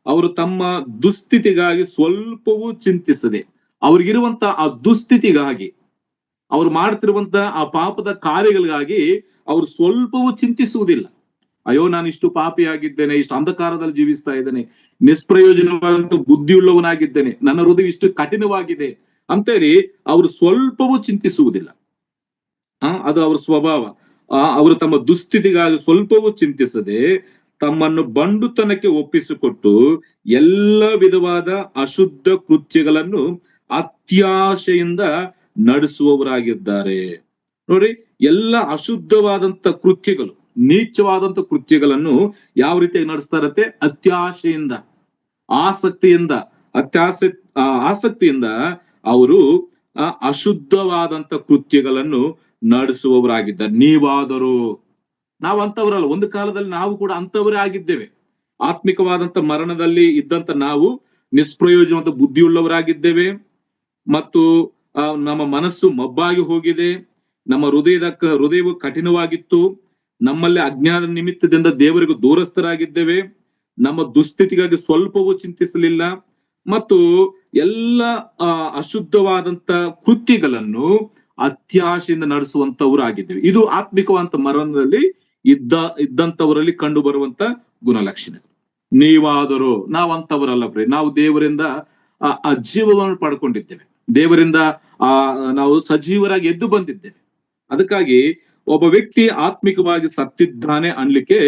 S1: ಅವರು ತಮ್ಮ ದುಸ್ಥಿತಿಗಾಗಿ ಸ್ವಲ್ಪವೂ ಚಿಂತಿಸದೆ, ಅವ್ರಿಗಿರುವಂತ ಆ ದುಸ್ಥಿತಿಗಾಗಿ, ಅವ್ರು ಮಾಡ್ತಿರುವಂತ ಆ ಪಾಪದ ಕಾರ್ಯಗಳಿಗಾಗಿ ಅವ್ರು ಸ್ವಲ್ಪವೂ ಚಿಂತಿಸುವುದಿಲ್ಲ. ಅಯ್ಯೋ, ನಾನು ಇಷ್ಟು ಪಾಪಿಯಾಗಿದ್ದೇನೆ, ಇಷ್ಟು ಅಂಧಕಾರದಲ್ಲಿ ಜೀವಿಸ್ತಾ ಇದ್ದೇನೆ, ನಿಷ್ಪ್ರಯೋಜನವಾದಂತ ಬುದ್ಧಿಯುಳ್ಳವನಾಗಿದ್ದೇನೆ, ನನ್ನ ಹೃದಯ ಇಷ್ಟು ಕಠಿಣವಾಗಿದೆ ಅಂತೇಳಿ ಅವರು ಸ್ವಲ್ಪವೂ ಚಿಂತಿಸುವುದಿಲ್ಲ. ಅದು ಅವರ ಸ್ವಭಾವ. ಅವರು ತಮ್ಮ ದುಸ್ಥಿತಿಗಾಗಿ ಸ್ವಲ್ಪವೂ ಚಿಂತಿಸದೆ ತಮ್ಮನ್ನು ಬಂಡುತನಕ್ಕೆ ಒಪ್ಪಿಸಿಕೊಟ್ಟು ಎಲ್ಲ ವಿಧವಾದ ಅಶುದ್ಧ ಕೃತ್ಯಗಳನ್ನು ಅತ್ಯಾಶೆಯಿಂದ ನಡೆಸುವವರಾಗಿದ್ದಾರೆ. ನೋಡಿ, ಎಲ್ಲ ಅಶುದ್ಧವಾದಂತ ಕೃತ್ಯಗಳು, ನೀಚವಾದಂತ ಕೃತ್ಯಗಳನ್ನು ಯಾವ ರೀತಿಯಾಗಿ ನಡೆಸ್ತಾರತ್ತೆ? ಅತ್ಯಾಶೆಯಿಂದ, ಆಸಕ್ತಿಯಿಂದ, ಆಸಕ್ತಿಯಿಂದ ಅವರು ಅಶುದ್ಧವಾದಂತ ಕೃತ್ಯಗಳನ್ನು ನಡೆಸುವವರಾಗಿದ್ದಾರೆ. ನೀವಾದರೂ, ನಾವು ಅಂತವರಲ್ಲ. ಒಂದು ಕಾಲದಲ್ಲಿ ನಾವು ಕೂಡ ಅಂತವರೇ ಆಗಿದ್ದೇವೆ. ಆತ್ಮಿಕವಾದಂತ ಮರಣದಲ್ಲಿ ಇದ್ದಂತ ನಾವು ನಿಷ್ಪ್ರಯೋಜನವಾದ ಬುದ್ಧಿಯುಳ್ಳವರಾಗಿದ್ದೇವೆ. ಮತ್ತು ನಮ್ಮ ಮನಸ್ಸು ಮಬ್ಬಾಗಿ ಹೋಗಿದೆ. ನಮ್ಮ ಹೃದಯವು ಕಠಿಣವಾಗಿತ್ತು. ನಮ್ಮಲ್ಲಿ ಅಜ್ಞಾನ ನಿಮಿತ್ತದಿಂದ ದೇವರಿಗೂ ದೂರಸ್ಥರಾಗಿದ್ದೇವೆ. ನಮ್ಮ ದುಸ್ಥಿತಿಗಾಗಿ ಸ್ವಲ್ಪವೂ ಚಿಂತಿಸಲಿಲ್ಲ. ಮತ್ತು ಎಲ್ಲ ಅಶುದ್ಧವಾದಂತ ಕೃತ್ಯಗಳನ್ನು ಅತ್ಯಾಶೆಯಿಂದ ನಡೆಸುವಂತವ್ರು ಆಗಿದ್ದೇವೆ. ಇದು ಆತ್ಮಿಕವಾದಂತ ಮರಣದಲ್ಲಿ ಇದ್ದಂತವರಲ್ಲಿ ಕಂಡು ಬರುವಂತ ಗುಣಲಕ್ಷಣ. ನೀವಾದರೂ, ನಾವಂತವರಲ್ಲ ಪ್ರಿಯ. ನಾವು ದೇವರಿಂದ ಆ ಜೀವವನ್ನು ಪಡ್ಕೊಂಡಿದ್ದೇವೆ. ದೇವರಿಂದ ನಾವು ಸಜೀವರಾಗಿ ಎದ್ದು ಬಂದಿದ್ದೇವೆ. ಅದಕ್ಕಾಗಿ ಒಬ್ಬ ವ್ಯಕ್ತಿ ಆತ್ಮಿಕವಾಗಿ ಸತ್ತಿದ್ದಾನೆ ಅನ್ಲಿಕ್ಕೆ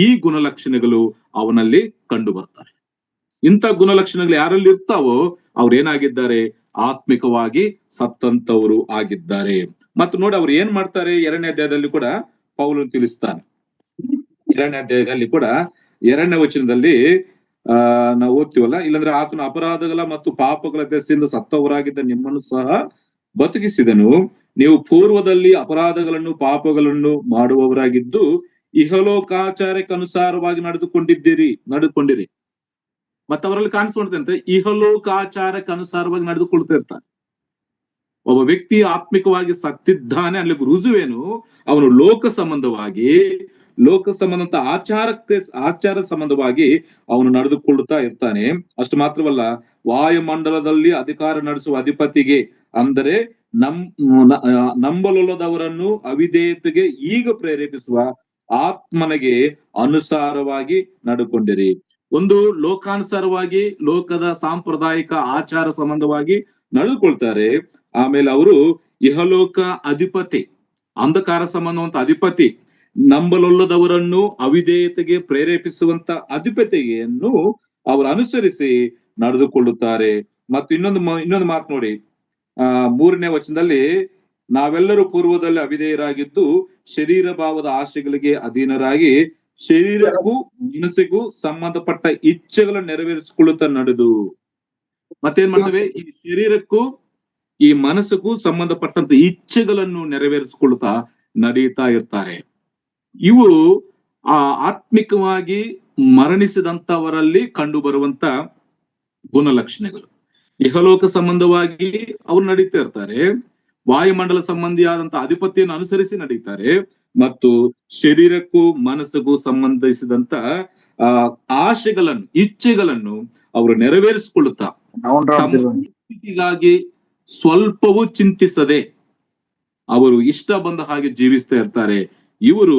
S1: ಈ ಗುಣಲಕ್ಷಣಗಳು ಅವನಲ್ಲಿ ಕಂಡು ಬರ್ತಾರೆ. ಇಂಥ ಗುಣಲಕ್ಷಣಗಳು ಯಾರಲ್ಲಿ ಇರ್ತಾವೋ ಅವ್ರು ಏನಾಗಿದ್ದಾರೆ? ಆತ್ಮಿಕವಾಗಿ ಸತ್ತಂತವರು ಆಗಿದ್ದಾರೆ. ಮತ್ತು ನೋಡಿ, ಅವ್ರು ಏನ್ ಮಾಡ್ತಾರೆ? 2ನೇ ಅಧ್ಯಾಯದಲ್ಲಿ ಕೂಡ ಪೌಲನು ತಿಳಿಸ್ತಾನೆ. 2ನೇ ಅಧ್ಯಾಯದಲ್ಲಿ ಕೂಡ 2ನೇ ವಚನದಲ್ಲಿ ನಾವು ಓದ್ತೀವಲ್ಲ, ಇಲ್ಲಾಂದ್ರೆ ಆತನ ಅಪರಾಧಗಳ ಮತ್ತು ಪಾಪಗಳ ದೆಸೆಯಿಂದ ಸತ್ತವರಾಗಿದ್ದ ನಿಮ್ಮನ್ನು ಸಹ ಬದುಕಿಸಿದನು. ನೀವು ಪೂರ್ವದಲ್ಲಿ ಅಪರಾಧಗಳನ್ನು ಪಾಪಗಳನ್ನು ಮಾಡುವವರಾಗಿದ್ದು ಇಹಲೋಕಾಚಾರಕ್ಕೆ ಅನುಸಾರವಾಗಿ ನಡೆದುಕೊಂಡಿರಿ. ಮತ್ತೆ ಅವರಲ್ಲಿ ಕಾಣಿಸ್ಕೊಂಡಂತೆ ಇಹಲೋಕಾಚಾರಕ್ಕೆ ಅನುಸಾರವಾಗಿ ನಡೆದುಕೊಳ್ತಾ ಇರ್ತಾರೆ. ಒಬ್ಬ ವ್ಯಕ್ತಿ ಆತ್ಮಿಕವಾಗಿ ಸತ್ತಿದ್ದಾನೆ ಅನ್ಲಿಕ್ಕೆ ರುಜುವೇನು? ಅವನು ಲೋಕ ಸಂಬಂಧ ಆಚಾರ ಸಂಬಂಧವಾಗಿ ಅವನು ನಡೆದುಕೊಳ್ಳುತ್ತಾ ಇರ್ತಾನೆ. ಅಷ್ಟು ಮಾತ್ರವಲ್ಲ, ವಾಯುಮಂಡಲದಲ್ಲಿ ಅಧಿಕಾರ ನಡೆಸುವ ಅಧಿಪತಿಗೆ, ಅಂದರೆ ನಂಬಲೊಲ್ಲದವರನ್ನು ಅವಿಧೇಯತೆಗೆ ಈಗ ಪ್ರೇರೇಪಿಸುವ ಆತ್ಮನಿಗೆ ಅನುಸಾರವಾಗಿ ನಡ್ಕೊಂಡಿರಿ. ಒಂದು ಲೋಕಾನುಸಾರವಾಗಿ ಲೋಕದ ಸಾಂಪ್ರದಾಯಿಕ ಆಚಾರ ಸಂಬಂಧವಾಗಿ ನಡೆದುಕೊಳ್ತಾರೆ. ಆಮೇಲೆ ಅವರು ಇಹಲೋಕ ಅಧಿಪತಿ, ಅಂಧಕಾರ ಸಂಬಂಧವಂತ ಅಧಿಪತಿ, ನಂಬಲೊಲ್ಲದವರನ್ನು ಅವಿಧೇಯತೆಗೆ ಪ್ರೇರೇಪಿಸುವಂತ ಅಧಿಪತಿಯನ್ನು ಅವರು ಅನುಸರಿಸಿ ನಡೆದುಕೊಳ್ಳುತ್ತಾರೆ. ಮತ್ತು ಇನ್ನೊಂದು ಮಾತು ನೋಡಿ, 3ನೇ ವಚನದಲ್ಲಿ, ನಾವೆಲ್ಲರೂ ಪೂರ್ವದಲ್ಲಿ ಅವಿಧೇಯರಾಗಿದ್ದು ಶರೀರ ಭಾವದ ಆಶೆಗಳಿಗೆ ಅಧೀನರಾಗಿ ಶರೀರಕ್ಕೂ ಮನಸ್ಸಿಗೂ ಸಂಬಂಧಪಟ್ಟ ಇಚ್ಛೆಗಳನ್ನು ನೆರವೇರಿಸಿಕೊಳ್ಳುತ್ತಾ ನಡೆದು. ಮತ್ತೇನ್ ಮಾಡ್ತೇವೆ? ಈ ಶರೀರಕ್ಕೂ ಈ ಮನಸ್ಸಿಗೂ ಸಂಬಂಧಪಟ್ಟಂತ ಇಚ್ಛೆಗಳನ್ನು ನೆರವೇರಿಸಿಕೊಳ್ಳುತ್ತಾ ನಡೀತಾ ಇರ್ತಾರೆ. ಇವು ಆತ್ಮಿಕವಾಗಿ ಮರಣಿಸಿದಂತವರಲ್ಲಿ ಕಂಡು ಬರುವಂತ ಗುಣಲಕ್ಷಣಗಳು. ಇಹಲೋಕ ಸಂಬಂಧವಾಗಿ ಅವ್ರು ನಡೀತಾ ಇರ್ತಾರೆ, ವಾಯುಮಂಡಲ ಸಂಬಂಧಿಯಾದಂತ ಅಧಿಪತಿಯನ್ನು ಅನುಸರಿಸಿ ನಡೀತಾರೆ, ಮತ್ತು ಶರೀರಕ್ಕೂ ಮನಸ್ಸಿಗೂ ಸಂಬಂಧಿಸಿದಂತ ಆಶೆಗಳನ್ನು, ಇಚ್ಛೆಗಳನ್ನು ಅವರು ನೆರವೇರಿಸಿಕೊಳ್ಳುತ್ತಾ ಸ್ಥಿತಿಗಾಗಿ ಸ್ವಲ್ಪವೂ ಚಿಂತಿಸದೆ ಅವರು ಇಷ್ಟ ಬಂದ ಹಾಗೆ ಜೀವಿಸ್ತಾ ಇರ್ತಾರೆ. ಇವರು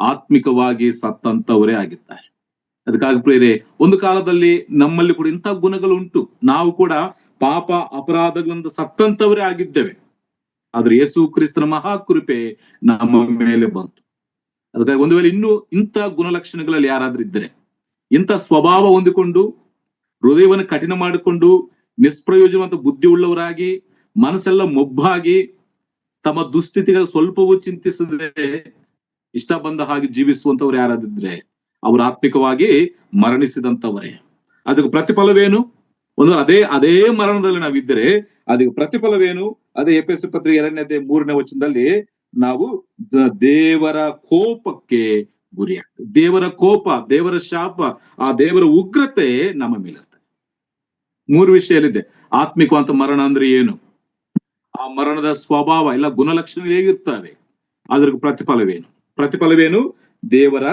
S1: ಆತ್ಮಿಕವಾಗಿ ಸತ್ತಂತವರೇ ಆಗಿರ್ತಾರೆ. ಅದಕ್ಕಾಗಿ ಪ್ರಿಯರೇ, ಒಂದು ಕಾಲದಲ್ಲಿ ನಮ್ಮಲ್ಲಿ ಕೂಡ ಇಂಥ ಗುಣಗಳು ಉಂಟು. ನಾವು ಕೂಡ ಪಾಪ ಅಪರಾಧಗಳಿಂದ ಸತ್ತಂತವರೇ ಆಗಿದ್ದೇವೆ. ಆದ್ರೆ ಯೇಸು ಕ್ರಿಸ್ತನ ಮಹಾಕೃಪೆ ನಮ್ಮ ಮೇಲೆ ಬಂತು. ಅದಕ್ಕಾಗಿ ಒಂದು ವೇಳೆ ಇನ್ನೂ ಇಂಥ ಗುಣಲಕ್ಷಣಗಳಲ್ಲಿ ಯಾರಾದ್ರೂ ಇದ್ದರೆ, ಇಂಥ ಸ್ವಭಾವ ಹೊಂದಿಕೊಂಡು ಹೃದಯವನ್ನು ಕಠಿಣ ಮಾಡಿಕೊಂಡು ನಿಷ್ಪ್ರಯೋಜನವಂತ ಬುದ್ಧಿ ಉಳ್ಳವರಾಗಿ ಮನಸ್ಸೆಲ್ಲ ಮೊಬ್ಬಾಗಿ ತಮ್ಮ ದುಸ್ಥಿತಿಗಳ ಸ್ವಲ್ಪವೂ ಚಿಂತಿಸದೆ ಇಷ್ಟ ಬಂದ ಹಾಗೆ ಜೀವಿಸುವಂತವ್ರು ಯಾರಾದಿದ್ರೆ ಅವರು ಆತ್ಮಿಕವಾಗಿ ಮರಣಿಸಿದಂತವರೇ. ಅದಕ್ಕೆ ಪ್ರತಿಫಲವೇನು? ಒಂದು ಅದೇ ಮರಣದಲ್ಲಿ ನಾವಿದ್ದರೆ ಅದಕ್ಕೆ ಪ್ರತಿಫಲವೇನು? ಅದೇ ಎಫೆಸ ಪತ್ರಿಕೆ 2ನೇ 3ನೇ ನಾವು ದೇವರ ಕೋಪಕ್ಕೆ ಗುರಿಯಾಗ್ತದೆ. ದೇವರ ಕೋಪ, ದೇವರ ಶಾಪ, ಆ ದೇವರ ಉಗ್ರತೆ ನಮ್ಮ ಮೇಲಿರ್ತದೆ. 3 ವಿಷಯಲ್ಲಿದೆ. ಆತ್ಮಿಕವಂತ ಮರಣ ಅಂದ್ರೆ ಏನು, ಆ ಮರಣದ ಸ್ವಭಾವ ಎಲ್ಲ ಗುಣಲಕ್ಷಣ ಹೇಗಿರ್ತವೆ, ಅದ್ರ ಪ್ರತಿಫಲವೇನು? ದೇವರ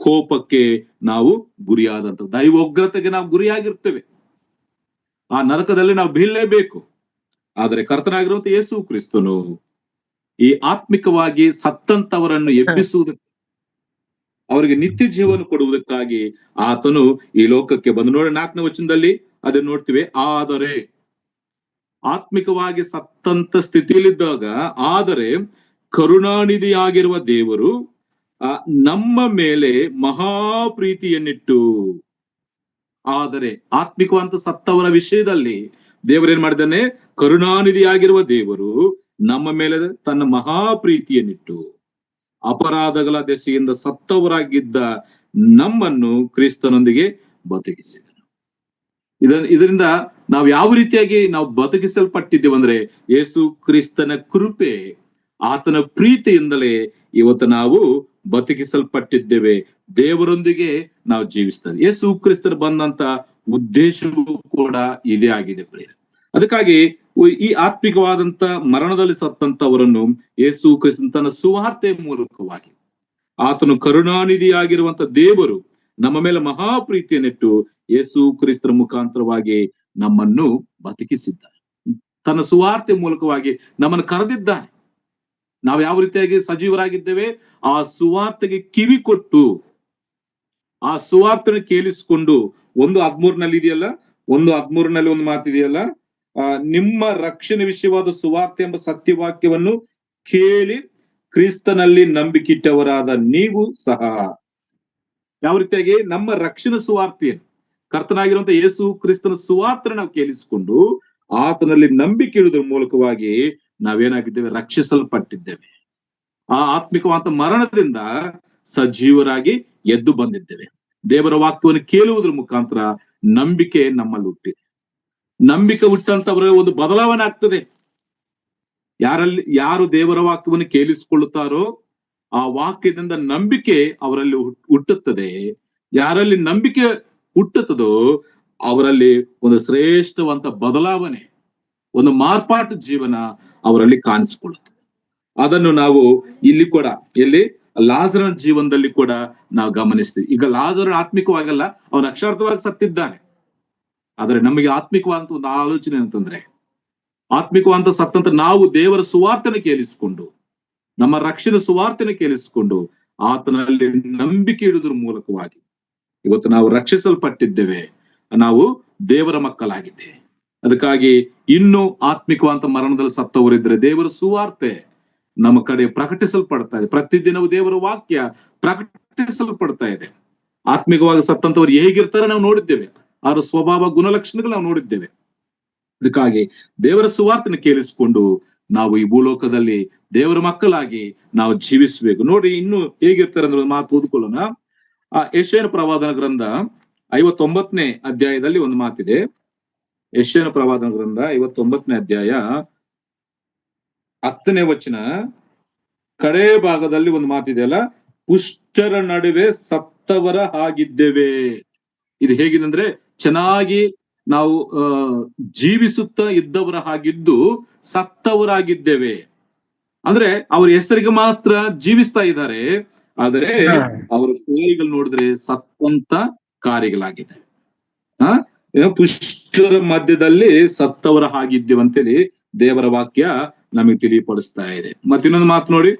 S1: ಕೋಪಕ್ಕೆ ನಾವು ಗುರಿಯಾದಂತ, ದೈವೋಗ್ರತೆಗೆ ನಾವು ಗುರಿಯಾಗಿರ್ತೇವೆ. ಆ ನರಕದಲ್ಲಿ ನಾವು ಬೀಳಲೇಬೇಕು. ಆದರೆ ಕರ್ತನಾಗಿರುವಂತ ಯೇಸು ಕ್ರಿಸ್ತನು ಈ ಆತ್ಮಿಕವಾಗಿ ಸತ್ತಂತವರನ್ನು ಎಬ್ಬಿಸುವುದಕ್ಕೆ, ಅವರಿಗೆ ನಿತ್ಯ ಜೀವನ ಕೊಡುವುದಕ್ಕಾಗಿ ಆತನು ಈ ಲೋಕಕ್ಕೆ ಬಂದು. ನೋಡಿ 4ನೇ ವಚನದಲ್ಲಿ ಅದನ್ನು ನೋಡ್ತೀವಿ. ಆದರೆ ಆತ್ಮಿಕವಾಗಿ ಸತ್ತಂತ ಸ್ಥಿತಿಯಲ್ಲಿದ್ದಾಗ, ಆದರೆ ಕರುಣಾನಿಧಿಯಾಗಿರುವ ದೇವರು ನಮ್ಮ ಮೇಲೆ ಮಹಾಪ್ರೀತಿಯನ್ನಿಟ್ಟು. ಆದರೆ ಆತ್ಮಿಕವಂತ ಸತ್ತವರ ವಿಷಯದಲ್ಲಿ ದೇವರೇನ್ ಮಾಡಿದ್ದಾನೆ? ಕರುಣಾನಿಧಿಯಾಗಿರುವ ದೇವರು ನಮ್ಮ ಮೇಲೆ ತನ್ನ ಮಹಾಪ್ರೀತಿಯನ್ನಿಟ್ಟು ಅಪರಾಧಗಳ ದೆಸೆಯಿಂದ ಸತ್ತವರಾಗಿದ್ದ ನಮ್ಮನ್ನು ಕ್ರಿಸ್ತನೊಂದಿಗೆ ಬದುಕಿಸಿದನು. ಇದರಿಂದ ನಾವು ಯಾವ ರೀತಿಯಾಗಿ ನಾವು ಬದುಕಿಸಲ್ಪಟ್ಟಿದ್ದೇವಂದ್ರೆ, ಯೇಸು ಕ್ರಿಸ್ತನ ಕೃಪೆ, ಆತನ ಪ್ರೀತಿಯಿಂದಲೇ ಇವತ್ತು ನಾವು ಬದುಕಿಸಲ್ಪಟ್ಟಿದ್ದೇವೆ. ದೇವರೊಂದಿಗೆ ನಾವು ಜೀವಿಸ್ತೇವೆ. ಯೇಸು ಕ್ರಿಸ್ತನ ಬಂದಂತ ಉದ್ದೇಶವೂ ಕೂಡ ಇದೇ ಆಗಿದೆ ಪ್ರಿಯ. ಅದಕ್ಕಾಗಿ ಈ ಆತ್ಮಿಕವಾದಂತ ಮರಣದಲ್ಲಿ ಸತ್ತಂತವರನ್ನು ಯೇಸು ಕ್ರಿಸ್ತನ ತನ್ನ ಸುವಾರ್ತೆಯ ಮೂಲಕವಾಗಿ, ಆತನು ಕರುಣಾನಿಧಿಯಾಗಿರುವಂತ ದೇವರು ನಮ್ಮ ಮೇಲೆ ಮಹಾಪ್ರೀತಿಯನ್ನಿಟ್ಟು ಯೇಸು ಕ್ರಿಸ್ತನ ಮುಖಾಂತರವಾಗಿ ನಮ್ಮನ್ನು ಬದುಕಿಸಿದ್ದಾನೆ. ತನ್ನ ಸುವಾರ್ತೆ ಮೂಲಕವಾಗಿ ನಮ್ಮನ್ನು ಕರೆದಿದ್ದಾನೆ. ನಾವು ಯಾವ ರೀತಿಯಾಗಿ ಸಜೀವರಾಗಿದ್ದೇವೆ, ಆ ಸುವಾರ್ತೆಗೆ ಕಿವಿ ಕೊಟ್ಟು ಆ ಸುವಾರ್ತೆನ ಕೇಳಿಸಿಕೊಂಡು, 1:13 ಇದೆಯಲ್ಲ, 1:13 ಒಂದು ಮಾತಿದೆಯಲ್ಲ, ನಿಮ್ಮ ರಕ್ಷಣೆ ವಿಷಯವಾದ ಸುವಾರ್ತೆ ಎಂಬ ಸತ್ಯವಾಕ್ಯವನ್ನು ಕೇಳಿ ಕ್ರಿಸ್ತನಲ್ಲಿ ನಂಬಿಕಿಟ್ಟವರಾದ ನೀವು ಸಹ. ಯಾವ ರೀತಿಯಾಗಿ ನಮ್ಮ ರಕ್ಷಣೆ ಸುವಾರ್ತೆಯನ್ನು, ಕರ್ತನಾಗಿರುವಂತ ಯೇಸು ಕ್ರಿಸ್ತನ ಸುವಾರ್ತೆ ನಾವು ಕೇಳಿಸಿಕೊಂಡು ಆತನಲ್ಲಿ ನಂಬಿಕೆ ಇಡುವುದರ ಮೂಲಕವಾಗಿ ನಾವೇನಾಗಿದ್ದೇವೆ? ರಕ್ಷಿಸಲ್ಪಟ್ಟಿದ್ದೇವೆ. ಆ ಆತ್ಮಿಕವಾದ ಮರಣದಿಂದ ಸಜೀವರಾಗಿ ಎದ್ದು ಬಂದಿದ್ದೇವೆ. ದೇವರ ವಾಕ್ಯವನ್ನು ಕೇಳುವುದರ ಮುಖಾಂತರ ನಂಬಿಕೆ ನಮ್ಮಲ್ಲಿ ಹುಟ್ಟಿದೆ. ನಂಬಿಕೆ ಹುಟ್ಟಂತವರ ಒಂದು ಬದಲಾವಣೆ ಆಗ್ತದೆ. ಯಾರು ದೇವರ ವಾಕ್ಯವನ್ನು ಕೇಳಿಸಿಕೊಳ್ಳುತ್ತಾರೋ ಆ ವಾಕ್ಯದಿಂದ ನಂಬಿಕೆ ಅವರಲ್ಲಿ ಹುಟ್ಟುತ್ತದೆ. ಯಾರಲ್ಲಿ ನಂಬಿಕೆ ಹುಟ್ಟುತ್ತದೋ ಅವರಲ್ಲಿ ಒಂದು ಶ್ರೇಷ್ಠವಂತ ಬದಲಾವಣೆ, ಒಂದು ಮಾರ್ಪಾಟು ಜೀವನ ಅವರಲ್ಲಿ ಕಾಣಿಸಿಕೊಳ್ಳುತ್ತದೆ. ಅದನ್ನು ನಾವು ಇಲ್ಲಿ ಕೂಡ, ಎಲ್ಲಿ ಲಾಜರನ ಜೀವನದಲ್ಲಿ ಕೂಡ ನಾವು ಗಮನಿಸ್ತೀವಿ. ಈಗ ಲಾಜರ ಆತ್ಮಿಕವಾಗಲ್ಲ, ಅವನ ಅಕ್ಷಾರ್ಥವಾಗಿ ಸತ್ತಿದ್ದಾನೆ. ಆದರೆ ನಮಗೆ ಆತ್ಮಿಕವಾದಂತ ಒಂದು ಆಲೋಚನೆ ಅಂತಂದ್ರೆ, ಆತ್ಮಿಕವಾದಂತ ಸತ್ತಂತ ನಾವು ದೇವರ ಸುವಾರ್ತೆನ ಕೇಳಿಸಿಕೊಂಡು, ನಮ್ಮ ರಕ್ಷಣೆ ಸುವಾರ್ತೆನ ಕೇಳಿಸಿಕೊಂಡು ಆತನಲ್ಲಿ ನಂಬಿಕೆ ಇಡುವುದರ ಮೂಲಕವಾಗಿ ಇವತ್ತು ನಾವು ರಕ್ಷಿಸಲ್ಪಟ್ಟಿದ್ದೇವೆ, ನಾವು ದೇವರ ಮಕ್ಕಳಾಗಿದ್ದೇವೆ. ಅದಕ್ಕಾಗಿ ಇನ್ನೂ ಆತ್ಮಿಕವಂತ ಮರಣದಲ್ಲಿ ಸತ್ತವರಿದ್ರೆ ದೇವರ ಸುವಾರ್ತೆ ನಮ್ಮ ಕಡೆ ಪ್ರಕಟಿಸಲ್ಪಡ್ತಾ ಇದೆ. ಪ್ರತಿದಿನವೂ ದೇವರ ವಾಕ್ಯ ಪ್ರಕಟಿಸಲ್ಪಡ್ತಾ ಇದೆ. ಆತ್ಮಿಕವಾಗಿ ಸತ್ತಂತವ್ರು ಹೇಗಿರ್ತಾರೆ ನಾವು ನೋಡಿದ್ದೇವೆ, ಅವರ ಸ್ವಭಾವ ಗುಣಲಕ್ಷಣಗಳು ನಾವು ನೋಡಿದ್ದೇವೆ. ಅದಕ್ಕಾಗಿ ದೇವರ ಸುವಾರ್ತೆನ ಕೇಳಿಸಿಕೊಂಡು ನಾವು ಈ ಭೂಲೋಕದಲ್ಲಿ ದೇವರ ಮಕ್ಕಳಾಗಿ ನಾವು ಜೀವಿಸಬೇಕು. ನೋಡಿ ಇನ್ನು ಹೇಗಿರ್ತಾರೆ ಅಂದ್ರೆ ಒಂದು ಮಾತು ಓದ್ಕೊಳ್ಳೋಣ. ಯೆಶಾಯನ ಪ್ರವಾದನ ಗ್ರಂಥ 59ನೇ ಅಧ್ಯಾಯದಲ್ಲಿ ಒಂದು ಮಾತಿದೆ. ಯೆಶಾಯನ ಪ್ರವಾದನ ಗ್ರಂಥ 59ನೇ ಅಧ್ಯಾಯ 10ನೇ ವಚನ ಕಡೆ ಭಾಗದಲ್ಲಿ ಒಂದು ಮಾತಿದೆಯಲ್ಲ, ಪುಷ್ಟರ ನಡುವೆ ಸತ್ತವರ ಹಾಗಿದ್ದೇವೆ. ಇದು ಹೇಗಿದೆ ಅಂದ್ರೆ ಚೆನ್ನಾಗಿ ನಾವು ಜೀವಿಸುತ್ತಾ ಇದ್ದವರ ಹಾಗಿದ್ದು ಸತ್ತವರಾಗಿದ್ದೇವೆ. ಅಂದ್ರೆ ಅವ್ರ ಹೆಸರಿಗೆ ಮಾತ್ರ ಜೀವಿಸ್ತಾ ಇದ್ದಾರೆ, ಆದರೆ ಅವರ ಕಾರ್ಯಗಳು ನೋಡಿದ್ರೆ ಸತ್ತಂತ ಕಾರ್ಯಗಳಾಗಿದೆ. ಪುಷ್ಟರ ಮಧ್ಯದಲ್ಲಿ ಸತ್ತವರ ಹಾಗಿದ್ದೇವೆ ಅಂತೇಳಿ ದೇವರ ವಾಕ್ಯ ನಮಗೆ ತಿಳಿಪಡಿಸ್ತಾ ಇದೆ. ಮತ್ತೆ ಇನ್ನೊಂದು ಮಾತು ನೋಡಿ,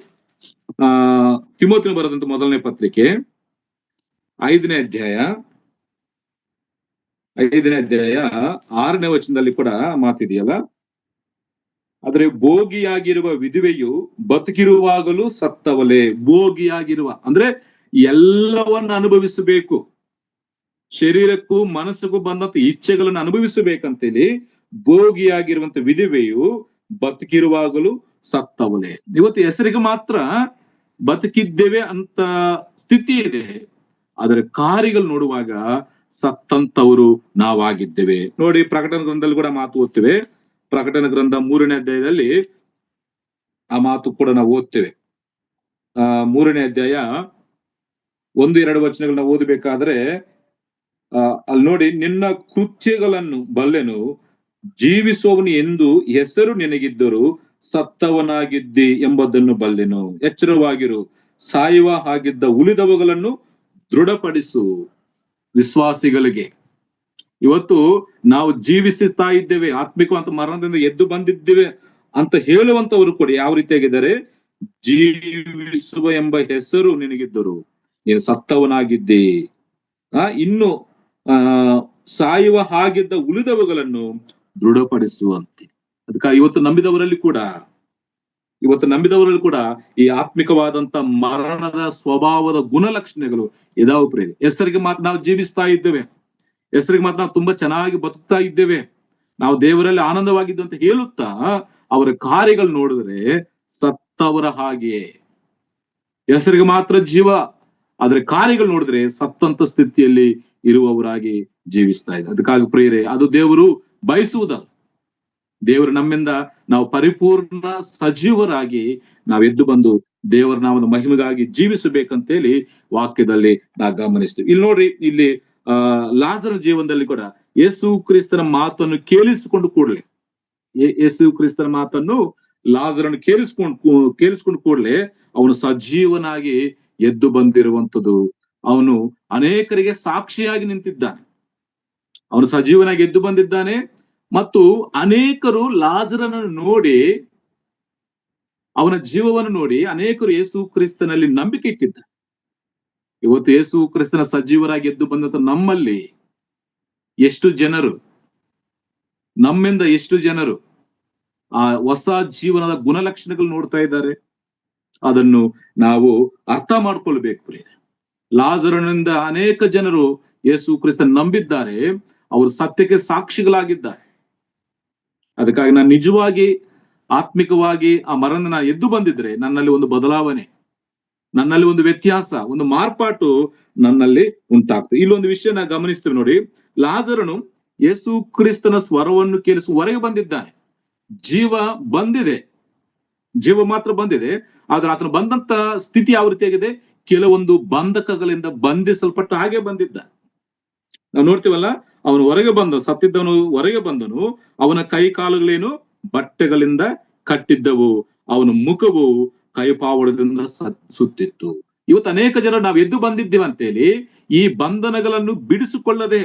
S1: ತಿಮೋತಿನ ಬರೆದಂತ ಮೊದಲನೇ ಪತ್ರಿಕೆ 5ನೇ ಅಧ್ಯಾಯ 6ನೇ ವಚನದಲ್ಲಿ ಕೂಡ ಮಾತಿದೆಯಲ್ಲ, ಆದ್ರೆ ಭೋಗಿಯಾಗಿರುವ ವಿಧವೆಯು ಬದುಕಿರುವಾಗಲೂ ಸತ್ತವಲೇ. ಭೋಗಿಯಾಗಿರುವ ಅಂದ್ರೆ ಎಲ್ಲವನ್ನ ಅನುಭವಿಸಬೇಕು, ಶರೀರಕ್ಕೂ ಮನಸ್ಸಿಗೂ ಬಂದಂತ ಇಚ್ಛೆಗಳನ್ನು ಅನುಭವಿಸಬೇಕಂತೇಳಿ ಭೋಗಿಯಾಗಿರುವಂತ ವಿಧವೆಯು ಬದುಕಿರುವಾಗಲೂ ಸತ್ತವಲೇ. ಇವತ್ತು ಹೆಸರಿಗೆ ಮಾತ್ರ ಬದುಕಿದ್ದೇವೆ ಅಂತ ಸ್ಥಿತಿ ಇದೆ, ಆದರೆ ಕಾರ್ಯಗಳು ನೋಡುವಾಗ ಸತ್ತಂತವರು ನಾವಾಗಿದ್ದೇವೆ. ನೋಡಿ ಪ್ರಕಟಣೆ ಗ್ರಂಥದಲ್ಲಿ ಕೂಡ ಮಾತು ಓದ್ತೇವೆ. ಪ್ರಕಟಣೆ ಗ್ರಂಥ 3ನೇ ಅಧ್ಯಾಯದಲ್ಲಿ ಆ ಮಾತು ಕೂಡ ನಾವು ಓದ್ತೇವೆ. 3ನೇ ಅಧ್ಯಾಯ 1-2 ವಚನಗಳನ್ನ ಓದಬೇಕಾದ್ರೆ ಅಲ್ಲಿ ನೋಡಿ, ನಿನ್ನ ಕೃತ್ಯಗಳನ್ನು ಬಲ್ಲೆನು, ಜೀವಿಸುವವನು ಎಂದು ಹೆಸರು ನಿನಗಿದ್ದರೂ ಸತ್ತವನಾಗಿದ್ದಿ ಎಂಬುದನ್ನು ಬಲ್ಲೆನು. ಎಚ್ಚರವಾಗಿರು, ಸಾಯುವ ಹಾಗಿದ್ದ ಉಳಿದವುಗಳನ್ನು ದೃಢಪಡಿಸು. ವಿಶ್ವಾಸಿಗಳಿಗೆ ಇವತ್ತು ನಾವು ಜೀವಿಸುತ್ತಾ ಇದ್ದೇವೆ, ಆತ್ಮಿಕವಂತ ಮರಣದಿಂದ ಎದ್ದು ಬಂದಿದ್ದೇವೆ ಅಂತ ಹೇಳುವಂತವರು ಕೂಡ ಯಾವ ರೀತಿಯಾಗಿದ್ದಾರೆ, ಜೀವಿಸುವ ಎಂಬ ಹೆಸರು ನಿನಗಿದ್ದರು ನೀನು ಸತ್ತವನಾಗಿದ್ದಿ. ಇನ್ನು ಸಾಯುವ ಹಾಗಿದ್ದ ಉಳಿದವುಗಳನ್ನು ದೃಢಪಡಿಸುವಂತೆ. ಅದಕ್ಕಾಗಿ ಇವತ್ತು ನಂಬಿದವರಲ್ಲಿ ಕೂಡ ಈ ಆತ್ಮಿಕವಾದಂತ ಮರಣದ ಸ್ವಭಾವದ ಗುಣಲಕ್ಷಣಗಳು ಇದಾವು ಪ್ರಿಯ. ಹೆಸರಿಗೆ ಮಾತ್ರ ನಾವು ಜೀವಿಸ್ತಾ ಇದ್ದೇವೆ, ಹೆಸರಿಗೆ ಮಾತ್ರ ನಾವು ತುಂಬಾ ಚೆನ್ನಾಗಿ ಬದುಕ್ತಾ ಇದ್ದೇವೆ, ನಾವು ದೇವರಲ್ಲಿ ಆನಂದವಾಗಿದ್ದು ಅಂತ ಹೇಳುತ್ತಾ ಅವರ ಕಾರ್ಯಗಳು ನೋಡಿದ್ರೆ ಸತ್ತವರ ಹಾಗೆಯೇ. ಹೆಸರಿಗೆ ಮಾತ್ರ ಜೀವ, ಆದ್ರೆ ಕಾರ್ಯಗಳು ನೋಡಿದ್ರೆ ಸತ್ತಂತ ಸ್ಥಿತಿಯಲ್ಲಿ ಇರುವವರಾಗಿ ಜೀವಿಸ್ತಾ ಇದೆ. ಅದಕ್ಕಾಗಿ ಪ್ರಿಯರೇ, ಅದು ದೇವರು ಬಯಸುವುದಲ್ಲ. ದೇವರು ನಮ್ಮಿಂದ ನಾವು ಪರಿಪೂರ್ಣ ಸಜೀವರಾಗಿ ನಾವು ಎದ್ದು ಬಂದು ದೇವರ ನಾಮದ ಮಹಿಮೆಗಾಗಿ ಜೀವಿಸಬೇಕಂತೇಳಿ ವಾಕ್ಯದಲ್ಲಿ ನಾವು ಗಮನಿಸ್ತೀವಿ. ಇಲ್ಲಿ ನೋಡ್ರಿ, ಇಲ್ಲಿ ಲಾಜರ ಜೀವನದಲ್ಲಿ ಕೂಡ ಯೇಸು ಕ್ರಿಸ್ತನ ಮಾತನ್ನು ಕೇಳಿಸಿಕೊಂಡು ಲಾಜರನ್ನು ಕೇಳಿಸ್ಕೊಂಡು ಕೂಡಲೇ ಅವನು ಸಜೀವನಾಗಿ ಎದ್ದು ಬಂದಿರುವಂಥದ್ದು. ಅವನು ಅನೇಕರಿಗೆ ಸಾಕ್ಷಿಯಾಗಿ ನಿಂತಿದ್ದಾನೆ, ಅವನು ಸಜೀವನಾಗಿ ಎದ್ದು ಬಂದಿದ್ದಾನೆ. ಮತ್ತು ಅನೇಕರು ಲಾಜರನನ್ನು ನೋಡಿ, ಅವನ ಜೀವವನ್ನು ನೋಡಿ ಅನೇಕರು ಯೇಸು ಕ್ರಿಸ್ತನಲ್ಲಿ ನಂಬಿಕೆ ಇಟ್ಟಿದ್ದಾರೆ. ಇವತ್ತು ಯೇಸು ಕ್ರಿಸ್ತನ ಸಜೀವರಾಗಿ ಎದ್ದು ಬಂದಂತ ನಮ್ಮಲ್ಲಿ ನಮ್ಮಿಂದ ಎಷ್ಟು ಜನರು ಆ ಹೊಸ ಜೀವನದ ಗುಣಲಕ್ಷಣಗಳು ನೋಡ್ತಾ ಇದ್ದಾರೆ, ಅದನ್ನು ನಾವು ಅರ್ಥ ಮಾಡ್ಕೊಳ್ಬೇಕು ಪ್ರಿಯರೇ. ಲಾಜರನಿಂದ ಅನೇಕ ಜನರು ಯೇಸು ಕ್ರಿಸ್ತನ ನಂಬಿದ್ದಾರೆ, ಅವರು ಸತ್ಯಕ್ಕೆ ಸಾಕ್ಷಿಗಳಾಗಿದ್ದಾರೆ. ಅದಕ್ಕಾಗಿ ನಾನು ನಿಜವಾಗಿ ಆತ್ಮಿಕವಾಗಿ ಆ ಮರಣ ಎದ್ದು ಬಂದಿದ್ರೆ ನನ್ನಲ್ಲಿ ಒಂದು ಬದಲಾವಣೆ, ನನ್ನಲ್ಲಿ ಒಂದು ವ್ಯತ್ಯಾಸ, ಒಂದು ಮಾರ್ಪಾಟು ನನ್ನಲ್ಲಿ ಉಂಟಾಗ್ತದೆ. ಇಲ್ಲೊಂದು ವಿಷಯ ನಾವು ಗಮನಿಸ್ತೇವೆ ನೋಡಿ, ಲಾಜರನು ಯೇಸು ಕ್ರಿಸ್ತನ ಸ್ವರವನ್ನು ಕೇಳಿಸುವ ಹೊರಗೆ ಬಂದಿದ್ದಾನೆ. ಜೀವ ಮಾತ್ರ ಬಂದಿದೆ, ಆದ್ರೆ ಆತನು ಬಂದಂತ ಸ್ಥಿತಿ ಯಾವ ರೀತಿಯಾಗಿದೆ, ಕೆಲವೊಂದು ಬಂಧಕಗಳಿಂದ ಬಂಧಿಸಲ್ಪಟ್ಟ ಹಾಗೆ ಬಂದಿದ್ದ. ನಾವು ನೋಡ್ತೀವಲ್ಲ, ಅವನು ಹೊರಗೆ ಸತ್ತಿದ್ದವನು ಹೊರಗೆ ಬಂದನು, ಅವನ ಕೈ ಕಾಲುಗಳೇನು ಬಟ್ಟೆಗಳಿಂದ ಕಟ್ಟಿದ್ದವು, ಅವನ ಮುಖವು ಕೈಪಾವಳದಿಂದ ಸುತ್ತಿತ್ತು. ಇವತ್ತು ಅನೇಕ ಜನ ನಾವು ಎದ್ದು ಬಂದಿದ್ದೀವಿ ಅಂತೇಳಿ ಈ ಬಂಧನಗಳನ್ನು ಬಿಡಿಸಿಕೊಳ್ಳದೆ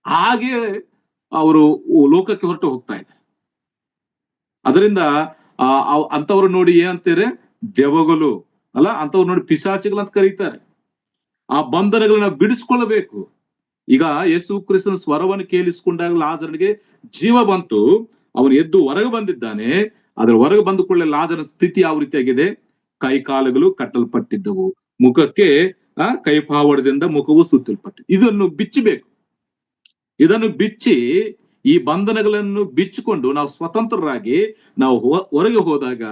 S1: ಹಾಗೆ ಅವರು ಲೋಕಕ್ಕೆ ಹೊರಟು ಹೋಗ್ತಾ ಇದ್ದಾರೆ. ಅದರಿಂದ ಅಂತವರು ನೋಡಿ ಏನಂತಾರೆ, ದೆವ್ವಗಳು, ಅಲ್ಲ, ಅಂತವ್ರು ನೋಡಿ ಪಿಶಾಚಿಗಳಂತ ಕರೀತಾರೆ. ಆ ಬಂಧನಗಳನ್ನ ಬಿಡಿಸ್ಕೊಳ್ಳಬೇಕು. ಈಗ ಯೇಸು ಕ್ರಿಸ್ತನ ಸ್ವರವನ್ನು ಕೇಳಿಸಿಕೊಂಡಾಗ ಲಾಜರನಿಗೆ ಜೀವ ಬಂತು, ಅವನು ಎದ್ದು ಹೊರಗೆ ಬಂದಿದ್ದಾನೆ. ಅದ್ರ ಹೊರಗೆ ಬಂದ ಕೂಡಲೇ ಲಾಜರನ ಸ್ಥಿತಿ ಯಾವ ರೀತಿಯಾಗಿದೆ? ಕೈ ಕಾಲುಗಳು ಕಟ್ಟಲ್ಪಟ್ಟಿದ್ದವು, ಮುಖಕ್ಕೆ ಕೈ ಪಾವಡದಿಂದ ಮುಖವು ಸುತ್ತಲ್ಪಟ್ಟಿದೆ. ಇದನ್ನು ಬಿಚ್ಚಬೇಕು. ಇದನ್ನು ಬಿಚ್ಚಿ, ಈ ಬಂಧನಗಳನ್ನು ಬಿಚ್ಚಿಕೊಂಡು ನಾವು ಸ್ವತಂತ್ರರಾಗಿ ನಾವು ಹೊರಗೆ ಹೋದಾಗ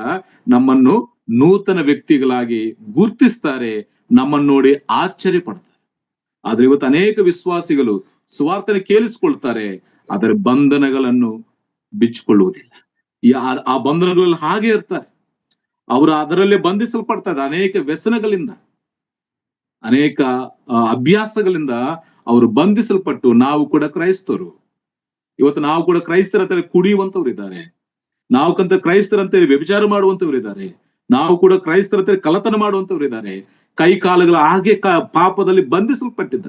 S1: ನಮ್ಮನ್ನು ನೂತನ ವ್ಯಕ್ತಿಗಳಾಗಿ ಗುರ್ತಿಸ್ತಾರೆ, ನಮ್ಮನ್ನು ನೋಡಿ ಆಶ್ಚರ್ಯ ಪಡ್ತಾರೆ. ಆದ್ರೆ ಇವತ್ತು ಅನೇಕ ವಿಶ್ವಾಸಿಗಳು ಸುವಾರ್ತನೆ ಕೇಳಿಸ್ಕೊಳ್ತಾರೆ, ಅದರ ಬಂಧನಗಳನ್ನು ಬಿಚ್ಚಿಕೊಳ್ಳುವುದಿಲ್ಲ. ಆ ಬಂಧನಗಳಲ್ಲಿ ಹಾಗೆ ಇರ್ತಾರೆ. ಅವರು ಅದರಲ್ಲೇ ಬಂಧಿಸಲ್ಪಡ್ತಾರೆ. ಅನೇಕ ವ್ಯಸನಗಳಿಂದ, ಅನೇಕ ಅಭ್ಯಾಸಗಳಿಂದ ಅವರು ಬಂಧಿಸಲ್ಪಟ್ಟು, ನಾವು ಕೂಡ ಕ್ರೈಸ್ತರು, ಇವತ್ತು ನಾವು ಕೂಡ ಕ್ರೈಸ್ತರಂತೇಳಿ ಕುಡಿಯುವಂತವ್ರು ಇದ್ದಾರೆ, ನಾವು ಕಂತ ಕ್ರೈಸ್ತರಂತೇಳಿ ವ್ಯಭಿಚಾರ ಮಾಡುವಂತವ್ರು ಇದ್ದಾರೆ, ನಾವು ಕೂಡ ಕ್ರೈಸ್ತರಂತೇಳಿ ಕಳ್ಳತನ ಮಾಡುವಂತವ್ರು ಇದ್ದಾರೆ. ಕೈ ಕಾಲುಗಳ ಹಾಗೆ ಪಾಪದಲ್ಲಿ ಬಂಧಿಸಲ್ಪಟ್ಟಿದ್ದ.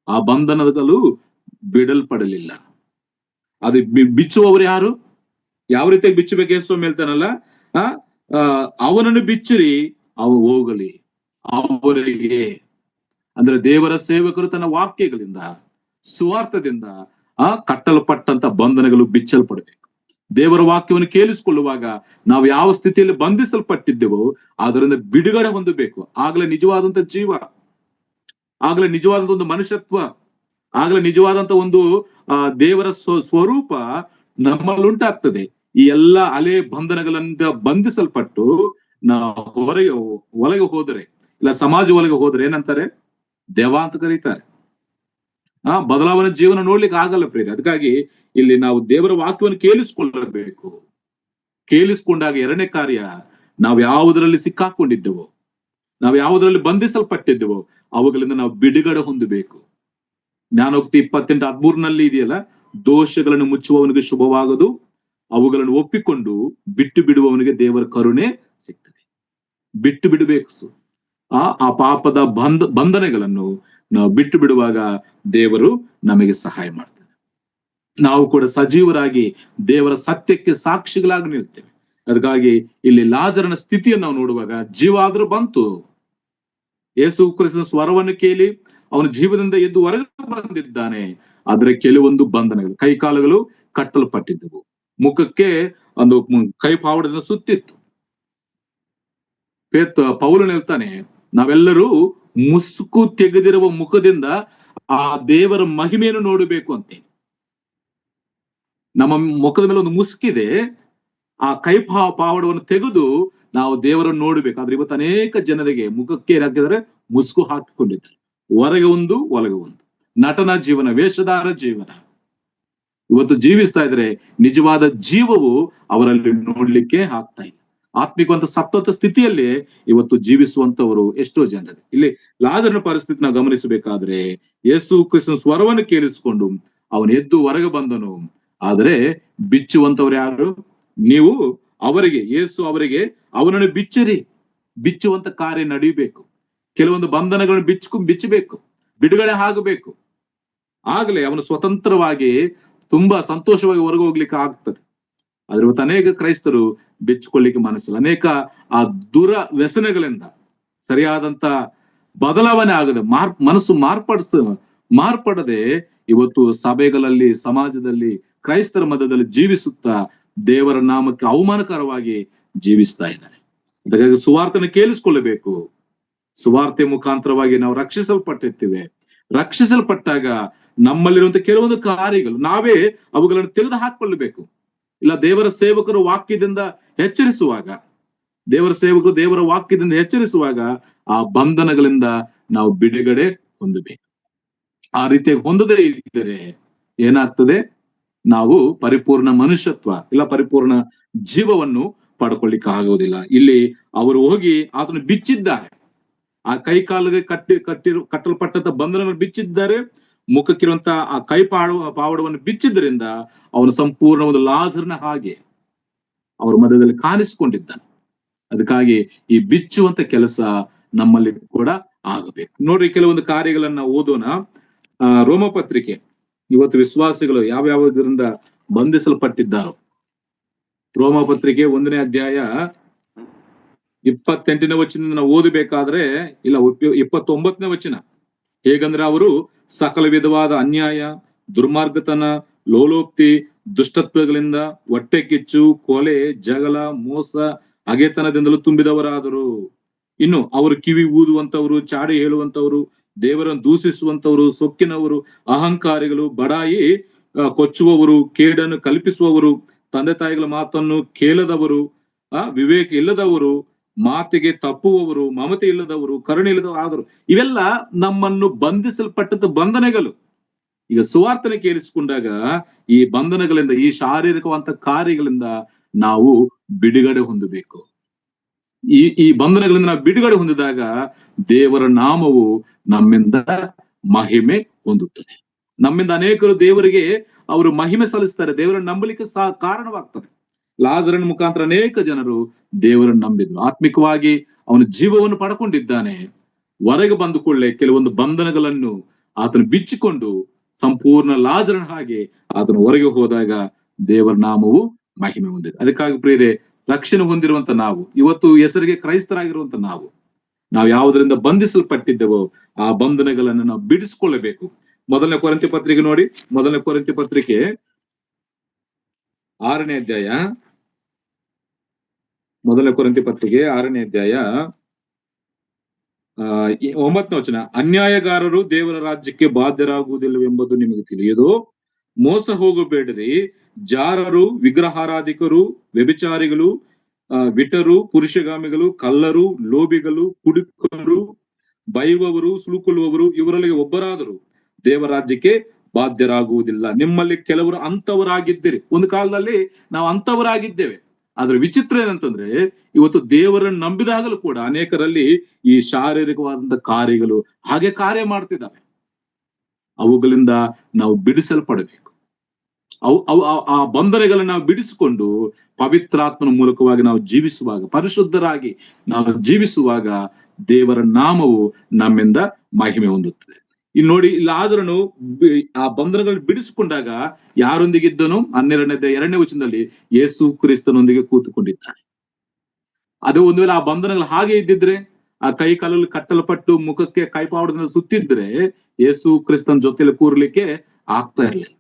S1: ಆ ಬಂಧನಗಳು ಬಿಡಲ್ಪಡಲಿಲ್ಲ. ಅದು ಬಿಚ್ಚುವವರು ಯಾರು? ಯಾವ ರೀತಿಯಾಗಿ ಬಿಚ್ಚಬೇಕು? ಯೇಸು ಹೇಳ್ತಾನಲ್ಲ, ಅವನನ್ನು ಬಿಚ್ಚಿರಿ, ಅವ ಹೋಗಲಿ ಅವರಿಗೆ. ಅಂದ್ರೆ ದೇವರ ಸೇವಕರು ತನ್ನ ವಾಕ್ಯಗಳಿಂದ, ಸುವಾರ್ಥದಿಂದ ಕಟ್ಟಲ್ಪಟ್ಟಂತ ಬಂಧನಗಳು ಬಿಚ್ಚಲ್ಪಡಬೇಕು. ದೇವರ ವಾಕ್ಯವನ್ನು ಕೇಳಿಸಿಕೊಳ್ಳುವಾಗ ನಾವು ಯಾವ ಸ್ಥಿತಿಯಲ್ಲಿ ಬಂಧಿಸಲ್ಪಟ್ಟಿದ್ದೆವೋ ಅದರಿಂದ ಬಿಡುಗಡೆ ಹೊಂದಬೇಕು. ಆಗ್ಲೇ ನಿಜವಾದಂತ ಜೀವ, ಆಗ್ಲೇ ನಿಜವಾದಂತ ಒಂದು ಮನುಷ್ಯತ್ವ, ಆಗ್ಲೇ ನಿಜವಾದಂತ ಒಂದು ದೇವರ ಸ್ವರೂಪ ನಮ್ಮಲ್ಲಿ ಉಂಟಾಗ್ತದೆ. ಈ ಎಲ್ಲ ಅಲೆ ಬಂಧನಗಳಿಂದ ಬಂಧಿಸಲ್ಪಟ್ಟು ನಾವು ಒಳಗೆ ಹೋದರೆ, ಇಲ್ಲ ಸಮಾಜ ಒಳಗೆ ಹೋದ್ರೆ ಏನಂತಾರೆ? ದೇವ ಅಂತ ಕರೀತಾರೆ. ಬದಲಾವಣೆ ಜೀವನ ನೋಡ್ಲಿಕ್ಕೆ ಆಗಲ್ಲ ಪ್ರೇರಿ. ಅದಕ್ಕಾಗಿ ಇಲ್ಲಿ ನಾವು ದೇವರ ವಾಕ್ಯವನ್ನು ಕೇಳಿಸ್ಕೊಳ್ಳಬೇಕು. ಕೇಳಿಸ್ಕೊಂಡಾಗ ಎರಡನೇ ಕಾರ್ಯ, ನಾವು ಯಾವುದರಲ್ಲಿ ಸಿಕ್ಕಾಕೊಂಡಿದ್ದೆವೋ, ನಾವು ಯಾವುದರಲ್ಲಿ ಬಂಧಿಸಲ್ಪಟ್ಟಿದ್ದೆವೋ ಅವುಗಳಿಂದ ನಾವು ಬಿಡುಗಡೆ ಹೊಂದಬೇಕು. ಜ್ಞಾನೋಕ್ತಿ 28:13 ಇದೆಯಲ್ಲ, ದೋಷಗಳನ್ನು ಮುಚ್ಚುವವನಿಗೆ ಶುಭವಾಗದು, ಅವುಗಳನ್ನು ಒಪ್ಪಿಕೊಂಡು ಬಿಟ್ಟು ಬಿಡುವವನಿಗೆ ದೇವರ ಕರುಣೆ ಸಿಗ್ತದೆ. ಬಿಟ್ಟು ಬಿಡಬೇಕು. ಆ ಪಾಪದ ಬಂಧನಗಳನ್ನು ನಾವು ಬಿಟ್ಟು ಬಿಡುವಾಗ ದೇವರು ನಮಗೆ ಸಹಾಯ ಮಾಡ್ತಾರೆ. ನಾವು ಕೂಡ ಸಜೀವರಾಗಿ ದೇವರ ಸತ್ಯಕ್ಕೆ ಸಾಕ್ಷಿಗಳಾಗಿ ನಿಲ್ತೇವೆ. ಅದಕ್ಕಾಗಿ ಇಲ್ಲಿ ಲಾಜರನ ಸ್ಥಿತಿಯನ್ನು ನಾವು ನೋಡುವಾಗ, ಜೀವ ಆದ್ರೂ ಬಂತು, ಯೇಸು ಕ್ರಿಸ್ತನ ಸ್ವರವನ್ನು ಕೇಳಿ ಅವನ ಜೀವದಿಂದ ಎದ್ದು ಹೊರಗೆ ಬಂದಿದ್ದಾನೆ. ಆದ್ರೆ ಕೆಲವೊಂದು ಬಂಧನಗಳು, ಕೈ ಕಾಲುಗಳು ಕಟ್ಟಲ್ಪಟ್ಟಿದ್ದವು, ಮುಖಕ್ಕೆ ಒಂದು ಕೈ ಪಾವಡದಿಂದ ಸುತ್ತಿತ್ತು. ಪೌಲನು ಹೇಳ್ತಾನೆ, ನಾವೆಲ್ಲರೂ ಮುಸುಕು ತೆಗೆದಿರುವ ಮುಖದಿಂದ ಆ ದೇವರ ಮಹಿಮೆಯನ್ನು ನೋಡಬೇಕು ಅಂತೆ. ನಮ್ಮ ಮುಖದ ಮೇಲೆ ಒಂದು ಮುಸುಕಿದೆ, ಆ ಕೈ ಪಾವಡವನ್ನು ತೆಗೆದು ನಾವು ದೇವರನ್ನು ನೋಡ್ಬೇಕು. ಆದ್ರೆ ಇವತ್ತು ಅನೇಕ ಜನರಿಗೆ ಮುಖಕ್ಕೆ ಏನಾಕಿದರೆ ಮುಸುಕು ಹಾಕಿಕೊಂಡಿದ್ದಾರೆ. ಹೊರಗೆ ಒಂದು, ಒಳಗೆ ಒಂದು ನಟನ ಜೀವನ, ವೇಷಧಾರ ಜೀವನ ಇವತ್ತು ಜೀವಿಸ್ತಾ ಇದ್ರೆ ನಿಜವಾದ ಜೀವವು ಅವರಲ್ಲಿ ನೋಡ್ಲಿಕ್ಕೆ ಆಗ್ತಾ ಇಲ್ಲ. ಆತ್ಮಿಕವಂತ ಸತ್ವತ ಸ್ಥಿತಿಯಲ್ಲಿ ಇವತ್ತು ಜೀವಿಸುವಂತವರು ಎಷ್ಟೋ ಜನರು. ಇಲ್ಲಿ ಲಾಜರನ ಪರಿಸ್ಥಿತಿ ನಾವು ಗಮನಿಸಬೇಕಾದ್ರೆ, ಯೇಸು ಕ್ರಿಸ್ತನ ಸ್ವರವನ್ನು ಕೇಳಿಸಿಕೊಂಡು ಅವನು ಎದ್ದು ಹೊರಗೆ ಬಂದನು. ಆದರೆ ಬಿಚ್ಚುವಂತವ್ರು ಯಾರು? ನೀವು ಅವರಿಗೆ, ಯೇಸು ಅವರಿಗೆ ಅವನನ್ನು ಬಿಚ್ಚಿರಿ, ಬಿಚ್ಚುವಂತ ಕಾರ್ಯ ನಡೆಯಬೇಕು. ಕೆಲವೊಂದು ಬಂಧನಗಳನ್ನು ಬಿಚ್ಚಬೇಕು, ಬಿಡುಗಡೆ ಆಗಬೇಕು. ಆಗ್ಲೇ ಅವನು ಸ್ವತಂತ್ರವಾಗಿ ತುಂಬಾ ಸಂತೋಷವಾಗಿ ಹೊರಗೆ ಹೋಗ್ಲಿಕ್ಕೆ ಆಗ್ತದೆ. ಆದ್ರೆ ಇವತ್ತು ಅನೇಕ ಕ್ರೈಸ್ತರು ಬಿಚ್ಚಿಕೊಳ್ಳಿಕ್ಕೆ ಮನಸ್ಸಿಲ್ಲ. ಅನೇಕ ಆ ವ್ಯಸನಗಳಿಂದ ಸರಿಯಾದಂತ ಬದಲಾವಣೆ ಆಗದೆ, ಮನಸ್ಸು ಮಾರ್ಪಡದೆ ಇವತ್ತು ಸಭೆಗಳಲ್ಲಿ, ಸಮಾಜದಲ್ಲಿ, ಕ್ರೈಸ್ತರ ಮಧ್ಯದಲ್ಲಿ ಜೀವಿಸುತ್ತಾ ದೇವರ ನಾಮಕ್ಕೆ ಅವಮಾನಕರವಾಗಿ ಜೀವಿಸ್ತಾ ಇದ್ದಾರೆ. ಹಾಗಾಗಿ ಸುವಾರ್ತನೆ ಕೇಳಿಸ್ಕೊಳ್ಳಬೇಕು. ಸುವಾರ್ತೆ ಮುಖಾಂತರವಾಗಿ ನಾವು ರಕ್ಷಿಸಲ್ಪಟ್ಟಿರ್ತೀವಿ. ರಕ್ಷಿಸಲ್ಪಟ್ಟಾಗ ನಮ್ಮಲ್ಲಿರುವಂತ ಕೆಲವೊಂದು ಕಾರ್ಯಗಳು ನಾವೇ ಅವುಗಳನ್ನು ತೆಗೆದು ಹಾಕೊಳ್ಳಬೇಕು. ಇಲ್ಲ ದೇವರ ಸೇವಕರು ವಾಕ್ಯದಿಂದ ಎಚ್ಚರಿಸುವಾಗ, ದೇವರ ವಾಕ್ಯದಿಂದ ಎಚ್ಚರಿಸುವಾಗ ಆ ಬಂಧನಗಳಿಂದ ನಾವು ಬಿಡುಗಡೆ ಹೊಂದಬೇಕು. ಆ ರೀತಿಯಾಗಿ ಹೊಂದದೇ ಇದ್ದರೆ ಏನಾಗ್ತದೆ? ನಾವು ಪರಿಪೂರ್ಣ ಮನುಷ್ಯತ್ವ ಇಲ್ಲ ಪರಿಪೂರ್ಣ ಜೀವವನ್ನು ಪಡ್ಕೊಳ್ಳಿಕ್ಕೆ ಆಗೋದಿಲ್ಲ. ಇಲ್ಲಿ ಅವರು ಹೋಗಿ ಆತನು ಬಿಚ್ಚಿದ್ದಾರೆ, ಆ ಕೈ ಕಾಲಿಗೆ ಕಟ್ಟಲ್ಪಟ್ಟಂತ ಬಂಧನವನ್ನು ಬಿಚ್ಚಿದ್ದಾರೆ, ಮುಖಕ್ಕಿರುವಂತ ಆ ಕೈ ಪಾವಡವನ್ನು ಬಿಚ್ಚಿದ್ರಿಂದ ಅವನು ಸಂಪೂರ್ಣ ಒಂದು ಲಾಜರನ ಹಾಗೆ ಅವ್ರ ಮಧ್ಯದಲ್ಲಿ ಕಾಣಿಸಿಕೊಂಡಿದ್ದಾನೆ. ಅದಕ್ಕಾಗಿ ಈ ಬಿಚ್ಚುವಂತ ಕೆಲಸ ನಮ್ಮಲ್ಲಿ ಕೂಡ ಆಗಬೇಕು. ನೋಡ್ರಿ, ಕೆಲವೊಂದು ಕಾರ್ಯಗಳನ್ನ ಓದೋಣ. ರೋಮಪತ್ರಿಕೆ, ಇವತ್ತು ವಿಶ್ವಾಸಿಗಳು ಯಾವ್ಯಾವುದರಿಂದ ಬಂಧಿಸಲ್ಪಟ್ಟಿದ್ದಾರೋ. ರೋಮಪತ್ರಿಕೆ 1ನೇ ಅಧ್ಯಾಯ 28ನೇ ವಚನ ನಾವು ಓದಬೇಕಾದ್ರೆ, ಇಲ್ಲ 29ನೇ ವಚನ, ಹೇಗಂದ್ರೆ ಅವರು ಸಕಲ ವಿಧವಾದ ಅನ್ಯಾಯ, ದುರ್ಮಾರ್ಗತನ, ಲೋಲೋಕ್ತಿ, ದುಷ್ಟತ್ವಗಳಿಂದ, ಹೊಟ್ಟೆ ಕಿಚ್ಚು, ಕೊಲೆ, ಜಗಳ, ಮೋಸ, ಹಗೆತನದಿಂದಲೂ ತುಂಬಿದವರಾದರು. ಇನ್ನು ಅವರು ಕಿವಿ ಊದುವಂತವರು, ಚಾಡಿ ಹೇಳುವಂತವರು, ದೇವರನ್ನು ದೂಷಿಸುವಂತವರು, ಸೊಕ್ಕಿನವರು, ಅಹಂಕಾರಿಗಳು, ಬಡಾಯಿ ಕೊಚ್ಚುವವರು, ಕೇಡನ್ನು ಕಲ್ಪಿಸುವವರು, ತಂದೆ ತಾಯಿಗಳ ಮಾತನ್ನು ಕೇಳದವರು, ವಿವೇಕ ಇಲ್ಲದವರು, ಮಾತಿಗೆ ತಪ್ಪುವವರು, ಮಮತೆ ಇಲ್ಲದವರು, ಕರುಣೆ ಇಲ್ಲದವರು ಆದರು. ಇವೆಲ್ಲ ನಮ್ಮನ್ನು ಬಂಧಿಸಲ್ಪಟ್ಟಂತ ಬಂಧನಗಳು. ಈಗ ಸುವಾರ್ತನೆ ಕೇಳಿಸಿಕೊಂಡಾಗ ಈ ಬಂಧನಗಳಿಂದ, ಈ ಶಾರೀರಿಕವಂತ ಕಾರ್ಯಗಳಿಂದ ನಾವು ಬಿಡುಗಡೆ ಹೊಂದಬೇಕು. ಈ ಬಂಧನಗಳಿಂದ ನಾವು ಬಿಡುಗಡೆ ಹೊಂದಿದಾಗ ದೇವರ ನಾಮವು ನಮ್ಮಿಂದ ಮಹಿಮೆ ಹೊಂದುತ್ತದೆ. ನಮ್ಮಿಂದ ಅನೇಕರು ದೇವರಿಗೆ ಅವರು ಮಹಿಮೆ ಸಲ್ಲಿಸ್ತಾರೆ, ದೇವರನ್ನು ನಂಬಲಿಕ್ಕೆ ಕಾರಣವಾಗ್ತಾರೆ. ಲಾಜರನ ಮುಖಾಂತರ ಅನೇಕ ಜನರು ದೇವರನ್ನು ನಂಬಿದ್ರು, ಆತ್ಮಿಕವಾಗಿ ಅವನ ಜೀವವನ್ನು ಪಡ್ಕೊಂಡಿದ್ದಾನೆ. ಹೊರಗೆ ಬಂದು ಕೊಳ್ಳೆ ಕೆಲವೊಂದು ಬಂಧನಗಳನ್ನು ಆತನು ಬಿಚ್ಚಿಕೊಂಡು ಸಂಪೂರ್ಣ ಲಾಜರನ ಹಾಗೆ ಆತನು ಹೊರಗೆ ಹೋದಾಗ ದೇವರ ನಾಮವು ಮಹಿಮೆ ಹೊಂದಿದೆ. ಅದಕ್ಕಾಗಿ ಪ್ರಿಯರೇ, ರಕ್ಷಣೆ ಹೊಂದಿರುವಂತ ನಾವು, ಇವತ್ತು ಹೆಸರಿಗೆ ಕ್ರೈಸ್ತರಾಗಿರುವಂತ ನಾವು ಯಾವುದರಿಂದ ಬಂಧಿಸಲ್ಪಟ್ಟಿದ್ದೇವೋ ಆ ಬಂಧನಗಳನ್ನು ನಾವು ಬಿಡಿಸ್ಕೊಳ್ಳಬೇಕು. ಮೊದಲನೇ ಕೊರಿಂಥಿ ಪತ್ರಿಕೆ ನೋಡಿ, ಮೊದಲನೇ ಕೊರಿಂಥಿ ಪತ್ರಿಕೆ 6ನೇ ಅಧ್ಯಾಯ, ಮೊದಲನೇ ಕೊರಿಂಥಿ ಪತ್ರಿಕೆ 6ನೇ ಅಧ್ಯಾಯ 9ನೇ ವಚನ. ಅನ್ಯಾಯಗಾರರು ದೇವರ ರಾಜ್ಯಕ್ಕೆ ಬಾಧ್ಯರಾಗುವುದಿಲ್ಲವೆಂಬುದು ನಿಮಗೆ ತಿಳಿಯುವುದು, ಮೋಸ ಹೋಗಬೇಡಿರಿ. ಜಾರರು, ವಿಗ್ರಹಾರಾಧಿಕರು, ವ್ಯಭಿಚಾರಿಗಳು, ವಿಟರು, ಪುರುಷಗಾಮಿಗಳು, ಕಳ್ಳರು, ಲೋಭಿಗಳು, ಕುಡುಕರು, ಬೈಯುವವರು, ಸುಳುಕೊಳ್ಳುವವರು ಇವರಲ್ಲಿ ಒಬ್ಬರಾದರು ದೇವರ ರಾಜ್ಯಕ್ಕೆ ಬಾಧ್ಯರಾಗುವುದಿಲ್ಲ. ನಿಮ್ಮಲ್ಲಿ ಕೆಲವರು ಅಂತವರಾಗಿದ್ದೀರಿ. ಒಂದು ಕಾಲದಲ್ಲಿ ನಾವು ಅಂತವರಾಗಿದ್ದೇವೆ. ಆದ್ರೆ ವಿಚಿತ್ರ ಏನಂತಂದ್ರೆ, ಇವತ್ತು ದೇವರನ್ನು ನಂಬಿದಾಗಲೂ ಕೂಡ ಅನೇಕರಲ್ಲಿ ಈ ಶಾರೀರಿಕವಾದಂತ ಕಾರ್ಯಗಳು ಹಾಗೆ ಕಾರ್ಯ ಮಾಡ್ತಿದ್ದಾವೆ. ಅವುಗಳಿಂದ ನಾವು ಬಿಡಿಸಲ್ಪಡಬೇಕು. ಆ ಬಂಧನಗಳನ್ನ ನಾವು ಬಿಡಿಸಿಕೊಂಡು ಪವಿತ್ರಾತ್ಮನ ಮೂಲಕವಾಗಿ ನಾವು ಜೀವಿಸುವಾಗ, ಪರಿಶುದ್ಧರಾಗಿ ನಾವು ಜೀವಿಸುವಾಗ ದೇವರ ನಾಮವು ನಮ್ಮಿಂದ ಮಹಿಮೆ ಹೊಂದುತ್ತದೆ. ಇಲ್ಲಿ ನೋಡಿ, ಲಾಜರನು ಆ ಬಂಧನಗಳನ್ನು ಬಿಡಿಸಿಕೊಂಡಾಗ ಯಾರೊಂದಿಗಿದ್ದನು? 2ನೇ ವಚನದಲ್ಲಿ ಯೇಸು ಕ್ರಿಸ್ತನೊಂದಿಗೆ ಕೂತುಕೊಂಡಿದ್ದಾನೆ. ಅದು ಒಂದು ವೇಳೆ ಆ ಬಂಧನಗಳು ಹಾಗೆ ಇದ್ದಿದ್ರೆ, ಆ ಕೈ ಕಾಲಲ್ಲಿ ಕಟ್ಟಲ್ಪಟ್ಟು ಮುಖಕ್ಕೆ ಕೈಪಾವಡದಿಂದ ಸುತ್ತಿದ್ರೆ ಯೇಸು ಕ್ರಿಸ್ತನ ಜೊತೆಲಿ ಕೂರ್ಲಿಕ್ಕೆ ಆಗ್ತಾ ಇರಲಿಲ್ಲ.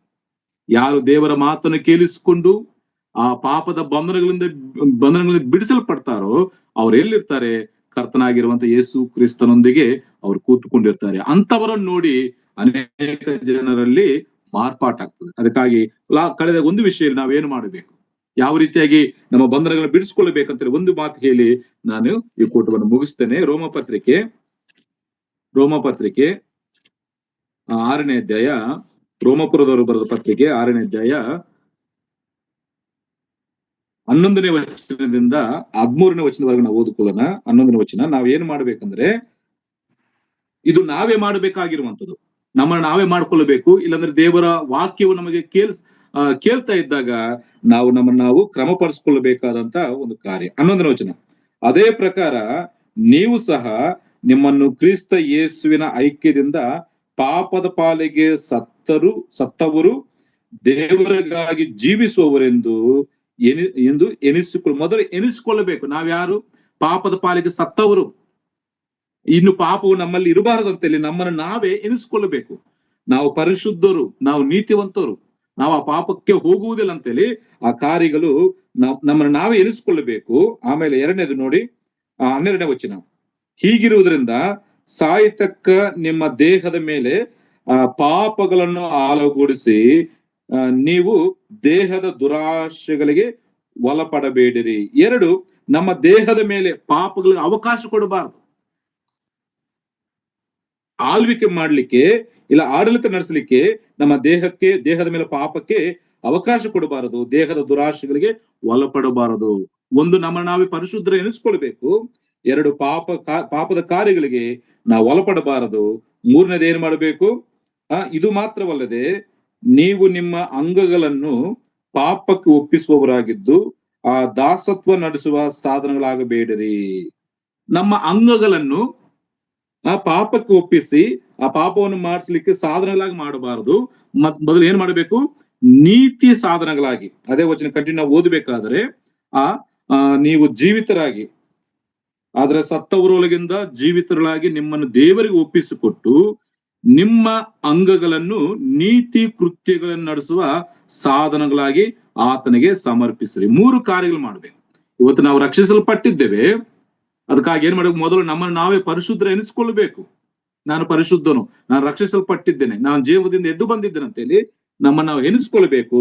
S1: ಯಾರು ದೇವರ ಮಾತನ್ನು ಕೇಳಿಸಿಕೊಂಡು ಆ ಪಾಪದ ಬಂಧನಗಳಿಂದ ಬಿಡಿಸಲ್ಪಡ್ತಾರೋ ಅವ್ರು ಎಲ್ಲಿರ್ತಾರೆ? ಕರ್ತನಾಗಿರುವಂತ ಯೇಸು ಕ್ರಿಸ್ತನೊಂದಿಗೆ ಅವ್ರು ಕೂತ್ಕೊಂಡಿರ್ತಾರೆ. ಅಂತವರನ್ನು ನೋಡಿ ಅನೇಕ ಜನರಲ್ಲಿ ಮಾರ್ಪಾಟಾಗ್ತದೆ. ಅದಕ್ಕಾಗಿ ಕಳೆದ ಒಂದು ವಿಷಯ ನಾವೇನು ಮಾಡಬೇಕು, ಯಾವ ರೀತಿಯಾಗಿ ನಮ್ಮ ಬಂಧನಗಳನ್ನ ಬಿಡಿಸ್ಕೊಳ್ಬೇಕಂತ ಒಂದು ಮಾತು ಹೇಳಿ ನಾನು ಈ ಕೂಟವನ್ನು ಮುಗಿಸ್ತೇನೆ. ರೋಮಪತ್ರಿಕೆ 6ನೇ ಅಧ್ಯಾಯ, ರೋಮಪುರದವರು ಬರೆದ ಪತ್ರಿಕೆ 6ನೇ ಅಧ್ಯಾಯ 11ನೇ ವಚನದಿಂದ 13ನೇ ವಚನದವರೆಗೆ ನಾವು ಓದಿಕೊಳ್ಳೋಣ. 11ನೇ ವಚನ. ನಾವೇನು ಮಾಡ್ಬೇಕಂದ್ರೆ, ಇದು ನಾವೇ ಮಾಡಬೇಕಾಗಿರುವಂತದ್ದು, ನಮ್ಮನ್ನ ನಾವೇ ಮಾಡ್ಕೊಳ್ಬೇಕು. ಇಲ್ಲಾಂದ್ರೆ ದೇವರ ವಾಕ್ಯವು ನಮಗೆ ಕೇಳ್ತಾ ಇದ್ದಾಗ ನಮ್ಮನ್ನು ನಾವು ಕ್ರಮಪಡಿಸ್ಕೊಳ್ಬೇಕಾದಂತ ಒಂದು ಕಾರ್ಯ. 11ನೇ ವಚನ. ಅದೇ ಪ್ರಕಾರ ನೀವು ಸಹ ನಿಮ್ಮನ್ನು ಕ್ರಿಸ್ತ ಯೇಸುವಿನ ಐಕ್ಯದಿಂದ ಪಾಪದ ಪಾಲಿಗೆ ಸತ್ತವರು ದೇವರಿಗಾಗಿ ಜೀವಿಸುವವರೆಂದು ಮೊದಲು ಎನಿಸಿಕೊಳ್ಳಬೇಕು. ನಾವ್ಯಾರು? ಪಾಪದ ಪಾಲಿಗೆ ಸತ್ತವರು. ಇನ್ನು ಪಾಪವು ನಮ್ಮಲ್ಲಿ ಇರಬಾರದಂತೇಳಿ ನಮ್ಮನ್ನು ನಾವೇ ಎನಿಸ್ಕೊಳ್ಬೇಕು. ನಾವು ಪರಿಶುದ್ಧರು, ನಾವು ನೀತಿವಂತರು, ನಾವು ಆ ಪಾಪಕ್ಕೆ ಹೋಗುವುದಿಲ್ಲ ಅಂತೇಳಿ ಆ ಕಾರ್ಯಗಳು ನಮ್ಮನ್ನು ನಾವೇ ಎನಿಸ್ಕೊಳ್ಬೇಕು. ಆಮೇಲೆ 2ನೇದು ನೋಡಿ, 12ನೇ ವಚನ. ಹೀಗಿರುವುದರಿಂದ ಸಾಯತಕ್ಕ ನಿಮ್ಮ ದೇಹದ ಮೇಲೆ ಪಾಪಗಳನ್ನು ಆಳಗೂಡಿಸಿ ನೀವು ದೇಹದ ದುರಾಶೆಗಳಿಗೆ ಒಳಪಡಬೇಡಿರಿ. 2, ನಮ್ಮ ದೇಹದ ಮೇಲೆ ಪಾಪಗಳಿಗೆ ಅವಕಾಶ ಕೊಡಬಾರದು. ಆಳ್ವಿಕೆ ಮಾಡ್ಲಿಕ್ಕೆ ಇಲ್ಲ ಆಡಳಿತ ನಡೆಸಲಿಕ್ಕೆ ನಮ್ಮ ದೇಹದ ಮೇಲೆ ಪಾಪಕ್ಕೆ ಅವಕಾಶ ಕೊಡಬಾರದು, ದೇಹದ ದುರಾಶೆಗಳಿಗೆ ಒಳಪಡಬಾರದು. ಒಂದು, ನಮ್ಮನ್ನು ನಾವೇ ಪರಿಶುದ್ಧರು ಎನಿಸ್ಕೊಳ್ಬೇಕು. 2, ಪಾಪದ ಕಾರ್ಯಗಳಿಗೆ ನಾವು ಒಳಪಡಬಾರದು. 3ನೇದು ಏನ್ ಮಾಡಬೇಕು? ಇದು ಮಾತ್ರವಲ್ಲದೆ ನೀವು ನಿಮ್ಮ ಅಂಗಗಳನ್ನು ಪಾಪಕ್ಕೆ ಒಪ್ಪಿಸುವವರಾಗಿದ್ದು ಆ ದಾಸತ್ವ ನಡೆಸುವ ಸಾಧನಗಳಾಗಬೇಡಿರಿ. ನಮ್ಮ ಅಂಗಗಳನ್ನು ಪಾಪಕ್ಕೆ ಒಪ್ಪಿಸಿ ಆ ಪಾಪವನ್ನು ಮಾಡಿಸ್ಲಿಕ್ಕೆ ಸಾಧನಗಳಾಗಿ ಮಾಡಬಾರದು. ಮೊದಲು ಏನ್ ಮಾಡಬೇಕು? ನೀತಿ ಸಾಧನಗಳಾಗಿ. ಅದೇ ವಚನ ಕಂಟಿನ್ಯೂ ಓದಬೇಕಾದ್ರೆ ನೀವು ಜೀವಿತರಾಗಿ ಆದ್ರೆ ಸತ್ತವರೊಳಗಿಂದ ಜೀವಿತಗಳಾಗಿ ನಿಮ್ಮನ್ನು ದೇವರಿಗೆ ಒಪ್ಪಿಸಿಕೊಟ್ಟು ನಿಮ್ಮ ಅಂಗಗಳನ್ನು ನೀತಿ ಕೃತ್ಯಗಳನ್ನು ನಡೆಸುವ ಸಾಧನಗಳಾಗಿ ಆತನಿಗೆ ಸಮರ್ಪಿಸ್ರಿ. 3 ಕಾರ್ಯಗಳು ಮಾಡ್ಬೇಕು. ಇವತ್ತು ನಾವು ರಕ್ಷಿಸಲ್ಪಟ್ಟಿದ್ದೇವೆ, ಅದಕ್ಕಾಗಿ ಏನ್ ಮಾಡ್ಬೇಕು? ಮೊದಲು ನಮ್ಮನ್ನು ನಾವೇ ಪರಿಶುದ್ಧ ಎನಿಸ್ಕೊಳ್ಬೇಕು. ನಾನು ಪರಿಶುದ್ಧನು, ನಾನು ರಕ್ಷಿಸಲ್ಪಟ್ಟಿದ್ದೇನೆ, ನಾನು ಜೀವದಿಂದ ಎದ್ದು ಬಂದಿದ್ದೇನೆ ಅಂತ ಹೇಳಿ ನಮ್ಮನ್ನು ನಾವು ಎನಿಸ್ಕೊಳ್ಬೇಕು.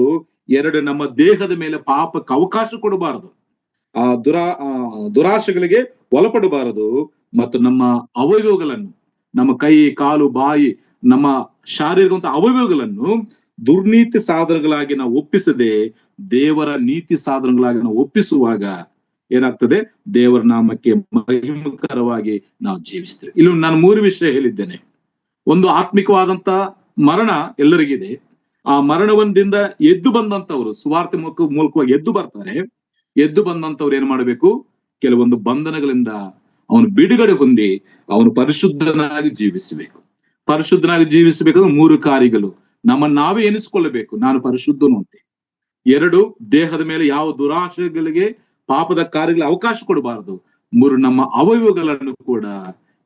S1: 2, ನಮ್ಮ ದೇಹದ ಮೇಲೆ ಪಾಪಕ್ಕೆ ಅವಕಾಶ ಕೊಡಬಾರದು, ದುರಾಶೆಗಳಿಗೆ ಒಳಪಡಬಾರದು. ಮತ್ತು ನಮ್ಮ ಅವಯವಗಳನ್ನು, ನಮ್ಮ ಕೈ, ಕಾಲು, ಬಾಯಿ, ನಮ್ಮ ಶಾರೀರಿಕ ಅವಯವಗಳನ್ನು ದುರ್ನೀತಿ ಸಾಧನಗಳಾಗಿ ನಾವು ಒಪ್ಪಿಸದೆ ದೇವರ ನೀತಿ ಸಾಧನಗಳಾಗಿ ನಾವು ಒಪ್ಪಿಸುವಾಗ ಏನಾಗ್ತದೆ? ದೇವರ ನಾಮಕ್ಕೆ ಮಹಿಮಕರವಾಗಿ ನಾವು ಜೀವಿಸ್ತೇವೆ. ಇಲ್ಲಿ ನಾನು 3 ವಿಷಯ ಹೇಳಿದ್ದೇನೆ. ಒಂದು, ಆತ್ಮಿಕವಾದಂತ ಮರಣ ಎಲ್ಲರಿಗಿದೆ. ಆ ಮರಣವೊಂದಿಂದ ಎದ್ದು ಬಂದಂತವ್ರು ಸುವಾರ್ತೆ ಮೂಲಕವಾಗಿ ಎದ್ದು ಬರ್ತಾರೆ. ಎದ್ದು ಬಂದಂತವ್ರು ಏನ್ ಮಾಡ್ಬೇಕು? ಕೆಲವೊಂದು ಬಂಧನಗಳಿಂದ ಅವನು ಬಿಡುಗಡೆ ಹೊಂದಿ ಅವನು ಪರಿಶುದ್ಧನಾಗಿ ಜೀವಿಸಬೇಕು. ಪರಿಶುದ್ಧನಾಗಿ ಜೀವಿಸಬೇಕಾದ್ರೆ 3 ಕಾರ್ಯಗಳು. ನಮ್ಮನ್ನು ನಾವೇ ಎನಿಸ್ಕೊಳ್ಳಬೇಕು, ನಾನು ಪರಿಶುದ್ಧನು ಅಂತ. 2, ದೇಹದ ಮೇಲೆ ಯಾವ ದುರಾಶೆಗಳಿಗೆ, ಪಾಪದ ಕಾರ್ಯಗಳಿಗೆ ಅವಕಾಶ ಕೊಡಬಾರದು. 3, ನಮ್ಮ ಅವಯವಗಳನ್ನು ಕೂಡ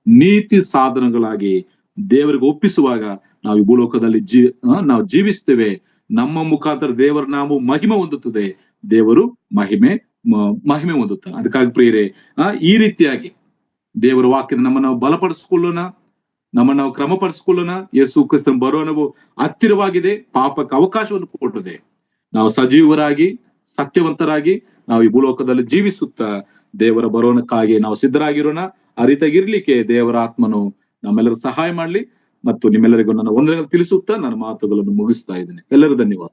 S1: ನೀತಿ ಸಾಧನಗಳಾಗಿ ದೇವರಿಗೆ ಒಪ್ಪಿಸುವಾಗ ನಾವು ಈ ಭೂಲೋಕದಲ್ಲಿ ನಾವು ಜೀವಿಸ್ತೇವೆ. ನಮ್ಮ ಮುಖಾಂತರ ದೇವರ ನಾಮ ಮಹಿಮೆ ಹೊಂದುತ್ತದೆ, ದೇವರು ಮಹಿಮೆ ಹೊಂದುತ್ತಾನೆ. ಅದಕ್ಕಾಗಿ ಪ್ರಿಯರೇ, ಈ ರೀತಿಯಾಗಿ ದೇವರ ವಾಕ್ಯದ ನಮ್ಮನ್ನು ನಾವು ಬಲಪಡಿಸ್ಕೊಳ್ಳೋಣ, ನಮ್ಮನ್ನು ನಾವು ಕ್ರಮಪಡಿಸ್ಕೊಳ್ಳೋಣ. ಯೇಸು ಕ್ರಿಸ್ತನ ಬರೋಣವು ಹತ್ತಿರವಾಗಿದೆ, ಪಾಪಕ್ಕೆ ಅವಕಾಶವನ್ನು ಕೊಟ್ಟಿದೆ. ನಾವು ಸಜೀವರಾಗಿ, ಸತ್ಯವಂತರಾಗಿ ನಾವು ಈ ಭೂಲೋಕದಲ್ಲಿ ಜೀವಿಸುತ್ತಾ ದೇವರ ಬರೋಣಕ್ಕಾಗಿ ನಾವು ಸಿದ್ಧರಾಗಿರೋಣ. ಆ ರೀತಿಯಾಗಿರ್ಲಿಕ್ಕೆ ದೇವರ ಆತ್ಮನು ನಮ್ಮೆಲ್ಲರೂ ಸಹಾಯ ಮಾಡ್ಲಿ. ಮತ್ತು ನಿಮ್ಮೆಲ್ಲರಿಗೂ ನನ್ನ ವಂದನೆಗಳನ್ನು ತಿಳಿಸುತ್ತಾ ನನ್ನ ಮಾತುಗಳನ್ನು ಮುಗಿಸ್ತಾ ಇದ್ದೇನೆ. ಎಲ್ಲರೂ ಧನ್ಯವಾದ.